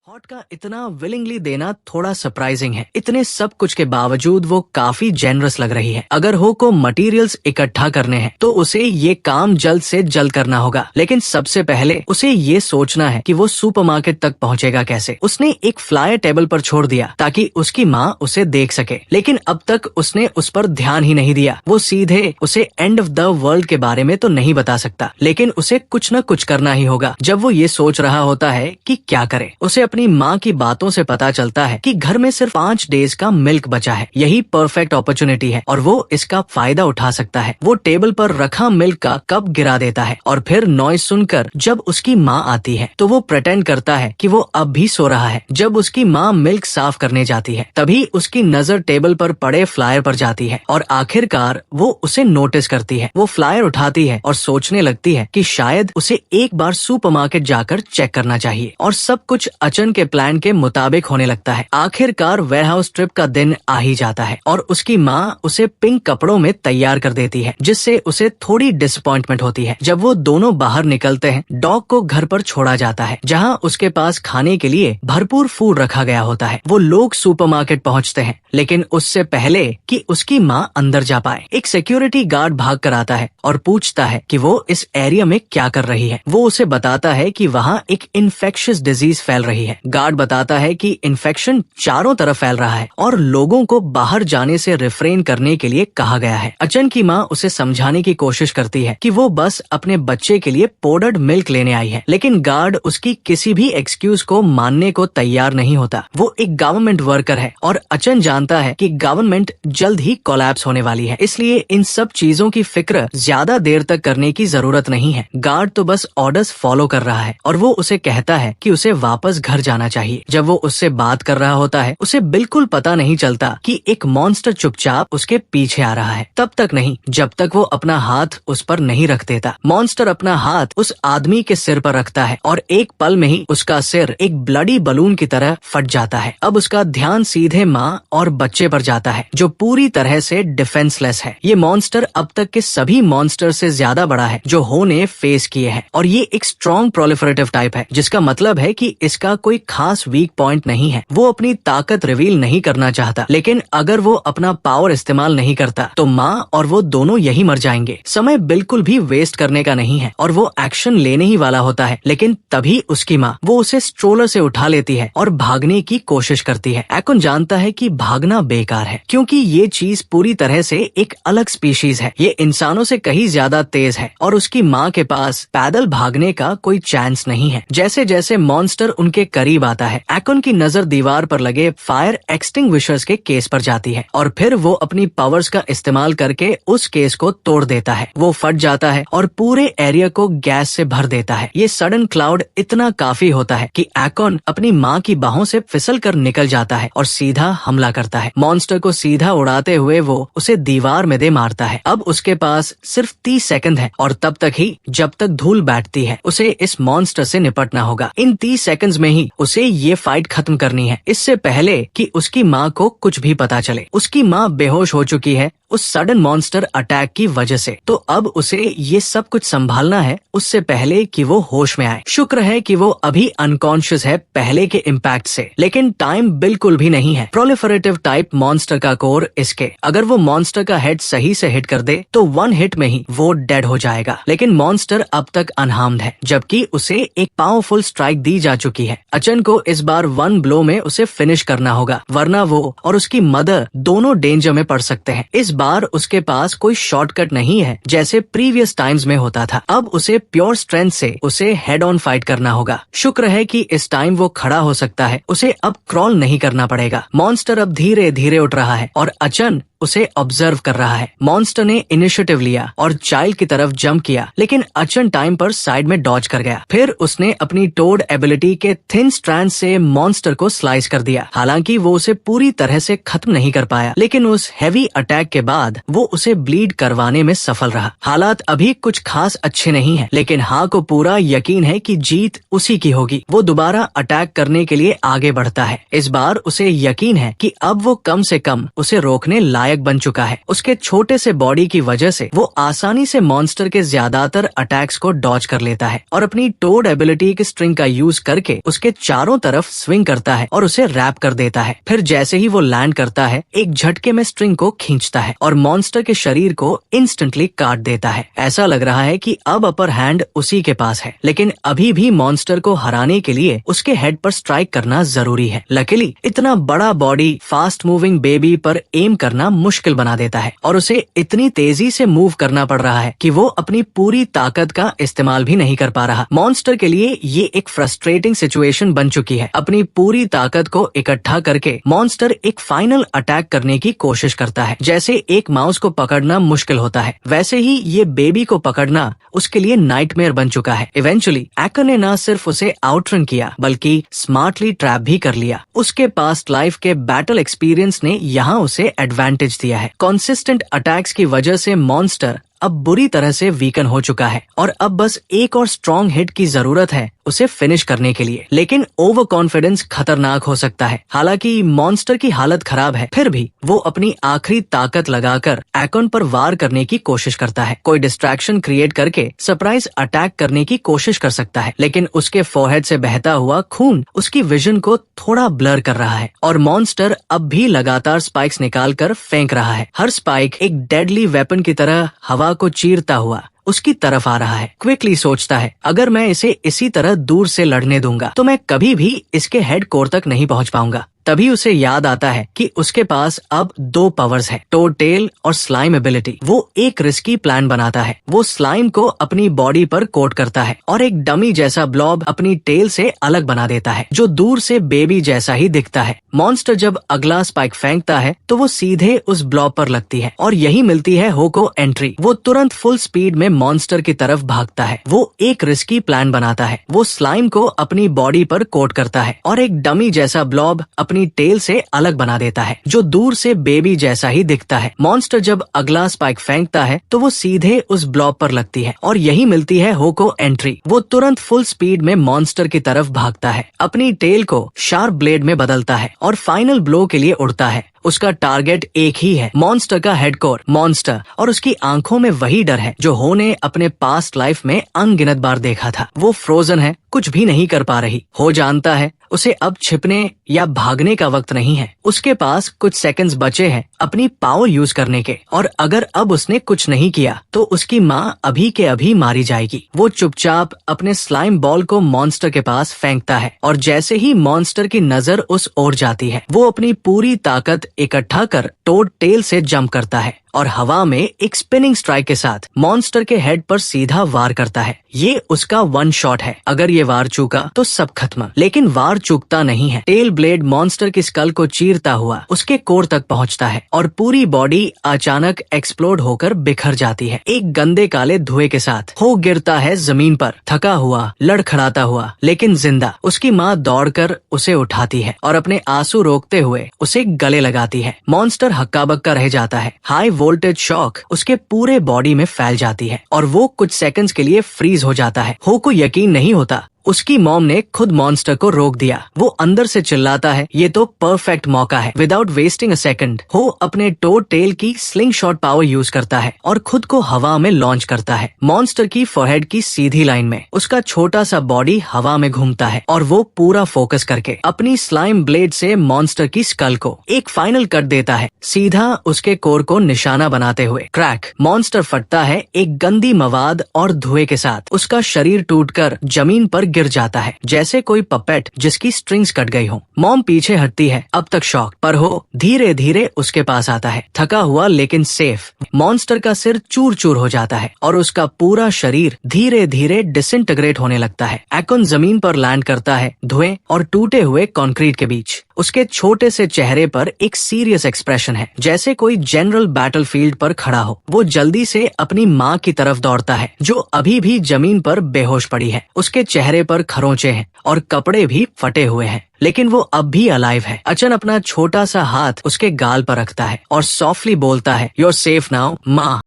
हॉट का इतना विलिंगली देना थोड़ा सरप्राइजिंग है। इतने सब कुछ के बावजूद वो काफी जेनरस लग रही है। अगर हो को मटेरियल्स इकट्ठा करने हैं तो उसे ये काम जल्द से जल्द करना होगा, लेकिन सबसे पहले उसे ये सोचना है कि वो सुपरमार्केट तक पहुंचेगा कैसे। उसने एक फ्लायर टेबल पर छोड़ दिया ताकि उसकी माँ उसे देख सके, लेकिन अब तक उसने उस पर ध्यान ही नहीं दिया। वो सीधे उसे एंड ऑफ द वर्ल्ड के बारे में तो नहीं बता सकता, लेकिन उसे कुछ न कुछ करना ही होगा। जब वो ये सोच रहा होता है कि क्या करे, उसे अपनी माँ की बातों से पता चलता है कि घर में सिर्फ 5 डेज का मिल्क बचा है। यही परफेक्ट अपॉर्चुनिटी है और वो इसका फायदा उठा सकता है। वो टेबल पर रखा मिल्क का कप गिरा देता है और फिर नॉइज सुनकर जब उसकी माँ आती है तो वो प्रिटेंड करता है कि वो अब भी सो रहा है। जब उसकी माँ मिल्क साफ करने जाती है तभी उसकी नजर टेबल पर पड़े फ्लायर पर जाती है और आखिरकार वो उसे नोटिस करती है। वो फ्लायर उठाती है और सोचने लगती है कि शायद उसे एक बार सुपरमार्केट जाकर चेक करना चाहिए, और सब कुछ अचन के प्लान के मुताबिक होने लगता है। आखिरकार वेयरहाउस ट्रिप का दिन आ ही जाता है और उसकी माँ उसे पिंक कपड़ों में तैयार कर देती है, जिससे उसे थोड़ी डिसअपॉइंटमेंट होती है। जब वो दोनों बाहर निकलते हैं, डॉग को घर पर छोड़ा जाता है जहाँ उसके पास खाने के लिए भरपूर फूड रखा गया होता है। वो लोग सुपरमार्केट पहुँचते हैं, लेकिन उससे पहले कि उसकी माँ अंदर जा पाए, एक सिक्योरिटी गार्ड भाग कर आता है और पूछता है कि वो इस एरिया में क्या कर रही है। वो उसे बताता है कि वहाँ एक इन्फेक्शियस डिजीज फैल रही है है। गार्ड बताता है कि इन्फेक्शन चारों तरफ फैल रहा है और लोगों को बाहर जाने से रिफ्रेन करने के लिए कहा गया है। अचन की माँ उसे समझाने की कोशिश करती है कि वो बस अपने बच्चे के लिए पाउडर्ड मिल्क लेने आई है, लेकिन गार्ड उसकी किसी भी एक्सक्यूज को मानने को तैयार नहीं होता। वो एक गवर्नमेंट वर्कर है और अचन जानता है कि गवर्नमेंट जल्द ही कोलैप्स होने वाली है, इसलिए इन सब चीजों की फिक्र ज्यादा देर तक करने की जरूरत नहीं है। गार्ड तो बस ऑर्डर्स फॉलो कर रहा है और वो उसे कहता है कि उसे वापस घर जाना चाहिए। जब वो उससे बात कर रहा होता है, उसे बिल्कुल पता नहीं चलता कि एक मॉन्स्टर चुपचाप उसके पीछे आ रहा है। तब तक नहीं जब तक वो अपना हाथ उस पर नहीं रख देता। मॉन्स्टर अपना हाथ उस आदमी के सिर पर रखता है और एक पल में ही उसका सिर एक ब्लडी बलून की तरह फट जाता है। अब उसका ध्यान सीधे माँ और बच्चे पर जाता है जो पूरी तरह से डिफेंसलेस है। ये मॉन्स्टर अब तक के सभी मॉन्स्टर से ज्यादा बड़ा है जो हो ने फेस किए हैं और ये एक स्ट्रॉन्ग प्रोलिफरेटिव टाइप है, जिसका मतलब है कि इसका कोई खास वीक पॉइंट नहीं है। वो अपनी ताकत रिवील नहीं करना चाहता, लेकिन अगर वो अपना पावर इस्तेमाल नहीं करता तो माँ और वो दोनों यही मर जाएंगे। समय बिल्कुल भी वेस्ट करने का नहीं है और वो एक्शन लेने ही वाला होता है, लेकिन तभी उसकी माँ वो उसे स्ट्रोलर से उठा लेती है और भागने की कोशिश करती है। एकोन जानता है कि भागना बेकार है क्योंकि ये चीज पूरी तरह से एक अलग स्पीशीज है। ये इंसानों से कहीं ज्यादा तेज है और उसकी माँ के पास पैदल भागने का कोई चांस नहीं है। जैसे जैसे मॉन्स्टर उनके करीब आता है, एकोन की नजर दीवार पर लगे फायर एक्सटिंग्विशर्स के केस पर जाती है और फिर वो अपनी पावर्स का इस्तेमाल करके उस केस को तोड़ देता है। वो फट जाता है और पूरे एरिया को गैस से भर देता है। ये सडन क्लाउड इतना काफी होता है कि एकोन अपनी माँ की बाहों से फिसल कर निकल जाता है और सीधा हमला करता है। मॉन्स्टर को सीधा उड़ाते हुए वो उसे दीवार में दे मारता है। अब उसके पास सिर्फ 30 सेकंड है और तब तक ही जब तक धूल बैठती है उसे इस मॉन्स्टर से निपटना होगा। इन 30 सेकंड्स में ही उसे ये फाइट खत्म करनी है, इससे पहले कि उसकी माँ को कुछ भी पता चले। उसकी माँ बेहोश हो चुकी है उस सडन मॉन्स्टर अटैक की वजह से, तो अब उसे ये सब कुछ संभालना है उससे पहले कि वो होश में आए। शुक्र है कि वो अभी अनकॉन्शियस है पहले के इम्पैक्ट से, लेकिन टाइम बिल्कुल भी नहीं है। प्रोलिफरेटिव टाइप मॉन्स्टर का कोर इसके, अगर वो मॉन्स्टर का हेड सही से हिट कर दे तो 1 हिट में ही वो डेड हो जाएगा। लेकिन मॉन्स्टर अब तक अनहार्म्ड है, जबकि उसे एक पावरफुल स्ट्राइक दी जा चुकी है। अचन को इस बार 1 ब्लो में उसे फिनिश करना होगा, वरना वो और उसकी मदर दोनों डेंजर में पड़ सकते हैं। इस बार उसके पास कोई शॉर्टकट नहीं है जैसे प्रीवियस टाइम्स में होता था। अब उसे प्योर स्ट्रेंथ से उसे हेड ऑन फाइट करना होगा। शुक्र है कि इस टाइम वो खड़ा हो सकता है, उसे अब क्रॉल नहीं करना पड़ेगा। मॉन्स्टर अब धीरे धीरे उठ रहा है और अचन उसे ऑब्जर्व कर रहा है। मॉन्स्टर ने इनिशिएटिव लिया और चाइल्ड की तरफ जंप किया, लेकिन अचन टाइम पर साइड में डॉज कर गया। फिर उसने अपनी टोड एबिलिटी के थिन स्ट्रैंड से मॉन्स्टर को स्लाइस कर दिया। हालांकि वो उसे पूरी तरह से खत्म नहीं कर पाया, लेकिन उस हैवी अटैक के बाद वो उसे ब्लीड करवाने में सफल रहा। हालात अभी कुछ खास अच्छे नहीं है, लेकिन हाँ को पूरा यकीन है कि जीत उसी की होगी। वो दोबारा अटैक करने के लिए आगे बढ़ता है। इस बार उसे यकीन है कि अब वो कम से कम उसे रोकने लायक बन चुका है। उसके छोटे से बॉडी की वजह से वो आसानी से मॉन्स्टर के ज्यादातर अटैक्स को डॉज कर लेता है और अपनी टोड एबिलिटी की स्ट्रिंग का यूज करके उसके चारों तरफ स्विंग करता है और उसे रैप कर देता है। फिर जैसे ही वो लैंड करता है, एक झटके में स्ट्रिंग को खींचता है और मॉन्स्टर के शरीर को इंस्टेंटली काट देता है। ऐसा लग रहा है कि अब अपर हैंड उसी के पास है, लेकिन अभी भी मॉन्स्टर को हराने के लिए उसके हेड पर स्ट्राइक करना जरूरी है। लकीली इतना बड़ा बॉडी फास्ट मूविंग बेबी पर एम करना मुश्किल बना देता है और उसे इतनी तेजी से मूव करना पड़ रहा है कि वो अपनी पूरी ताकत का इस्तेमाल भी नहीं कर पा रहा। मॉन्स्टर के लिए ये एक फ्रस्ट्रेटिंग सिचुएशन बन चुकी है। अपनी पूरी ताकत को इकट्ठा करके मॉन्स्टर एक फाइनल अटैक करने की कोशिश करता है। जैसे एक माउस को पकड़ना मुश्किल होता है, वैसे ही ये बेबी को पकड़ना उसके लिए नाइटमेयर बन चुका है। इवेंचुअली एकोन ने न सिर्फ उसे आउटरन किया बल्कि स्मार्टली ट्रैप भी कर लिया। उसके पास्ट लाइफ के बैटल एक्सपीरियंस ने यहाँ उसे एडवांटेज दिया है। कंसिस्टेंट अटैक्स की वजह से मॉन्स्टर अब बुरी तरह से वीकन हो चुका है और अब बस एक और स्ट्रॉन्ग हिट की जरूरत है उसे फिनिश करने के लिए। लेकिन ओवर कॉन्फिडेंस खतरनाक हो सकता है। हालांकि मॉन्स्टर की हालत खराब है, फिर भी वो अपनी आखिरी ताकत लगाकर एकोन पर वार करने की कोशिश करता है। कोई डिस्ट्रैक्शन क्रिएट करके सरप्राइज अटैक करने की कोशिश कर सकता है, लेकिन उसके फोरहेड से बहता हुआ खून उसकी विजन को थोड़ा ब्लर कर रहा है और मॉन्स्टर अब भी लगातार स्पाइक्स निकाल कर फेंक रहा है। हर स्पाइक एक डेडली वेपन की तरह हवा को चीरता हुआ उसकी तरफ आ रहा है। क्विकली सोचता है, अगर मैं इसे इसी तरह दूर से लड़ने दूंगा तो मैं कभी भी इसके हेड कोर तक नहीं पहुंच पाऊंगा। तभी उसे याद आता है कि उसके पास अब 2 पावर्स है, टोड टेल और स्लाइम एबिलिटी। वो एक रिस्की प्लान बनाता है। वो स्लाइम को अपनी बॉडी पर कोट करता है और एक डमी जैसा ब्लॉब अपनी टेल से अलग बना देता है, जो दूर से बेबी जैसा ही दिखता है। मॉन्स्टर जब अगला स्पाइक फेंकता है तो वो सीधे उस ब्लॉब पर लगती है और यही मिलती है हो को एंट्री। वो तुरंत फुल स्पीड में मॉन्स्टर की तरफ भागता है। वो एक रिस्की प्लान बनाता है। वो स्लाइम को अपनी बॉडी पर कोट करता है और एक डमी जैसा ब्लॉब अपनी टेल से अलग बना देता है, जो दूर से बेबी जैसा ही दिखता है। मॉन्स्टर जब अगला स्पाइक फेंकता है तो वो सीधे उस ब्लॉब पर लगती है और यही मिलती है हो को एंट्री। वो तुरंत फुल स्पीड में मॉन्स्टर की तरफ भागता है, अपनी टेल को शार्प ब्लेड में बदलता है और फाइनल ब्लो के लिए उड़ता है। उसका टारगेट एक ही है, मॉन्स्टर का हेडकोर। मॉन्स्टर और उसकी आंखों में वही डर है जो हो ने अपने पास्ट लाइफ में अनगिनत बार देखा था। वो फ्रोजन है, कुछ भी नहीं कर पा रही। हो जानता है उसे अब छिपने या भागने का वक्त नहीं है। उसके पास कुछ सेकंड्स बचे हैं अपनी पावर यूज करने के, और अगर अब उसने कुछ नहीं किया तो उसकी माँ अभी के अभी मारी जाएगी। वो चुपचाप अपने स्लाइम बॉल को मॉन्स्टर के पास फेंकता है और जैसे ही मॉन्स्टर की नजर उस ओर जाती है, वो अपनी पूरी ताकत इकट्ठा कर टोड टेल से जंप करता है और हवा में एक स्पिनिंग स्ट्राइक के साथ मॉन्स्टर के हेड पर सीधा वार करता है। ये उसका 1 शॉट है। अगर ये वार चूका तो सब खत्म, लेकिन वार चूकता नहीं है। टेल ब्लेड मॉन्स्टर की स्कल को चीरता हुआ उसके कोर तक पहुंचता है और पूरी बॉडी अचानक एक्सप्लोड होकर बिखर जाती है, एक गंदे काले धुएं के साथ। हो गिरता है जमीन पर, थका हुआ, लड़खड़ाता हुआ, लेकिन जिंदा। उसकी माँ दौड़कर उसे उठाती है और अपने आंसू रोकते हुए उसे गले लगाती है। मॉन्स्टर हक्का बक्का रह जाता है। हाई वोल्टेज शॉक उसके पूरे बॉडी में फैल जाती है और वो कुछ सेकंड्स के लिए फ्रीज हो जाता है। हो को यकीन नहीं होता उसकी मॉम ने खुद मॉन्स्टर को रोक दिया। वो अंदर से चिल्लाता है, ये तो परफेक्ट मौका है। विदाउट वेस्टिंग अ सेकंड हो अपने टोड टेल की स्लिंग शॉट पावर यूज करता है और खुद को हवा में लॉन्च करता है। मॉन्स्टर की फोरहेड की सीधी लाइन में उसका छोटा सा बॉडी हवा में घूमता है और वो पूरा फोकस करके अपनी स्लाइम ब्लेड से मॉन्स्टर की स्कल को एक फाइनल कट देता है, सीधा उसके कोर को निशाना बनाते हुए। क्रैक, मॉन्स्टर फटता है एक गंदी मवाद और धुएं के साथ। उसका शरीर टूटकर जमीन पर गिर जाता है, जैसे कोई पपेट जिसकी स्ट्रिंग्स कट गई हो। मॉम पीछे हटती है, अब तक शॉक, पर हो धीरे धीरे उसके पास आता है, थका हुआ लेकिन सेफ। मॉन्स्टर का सिर चूर चूर हो जाता है और उसका पूरा शरीर धीरे धीरे डिसइंटीग्रेट होने लगता है। एकोन जमीन पर लैंड करता है, धुएं और टूटे हुए कंक्रीट के बीच। उसके छोटे से चेहरे पर एक सीरियस एक्सप्रेशन है, जैसे कोई जनरल बैटलफील्ड पर खड़ा हो। वो जल्दी से अपनी माँ की तरफ दौड़ता है, जो अभी भी जमीन पर बेहोश पड़ी है। उसके चेहरे पर खरोंचे हैं और कपड़े भी फटे हुए हैं, लेकिन वो अब भी अलाइव है। अचन अपना छोटा सा हाथ उसके गाल पर रखता है और सॉफ्टली बोलता है, "You're safe now, माँ।"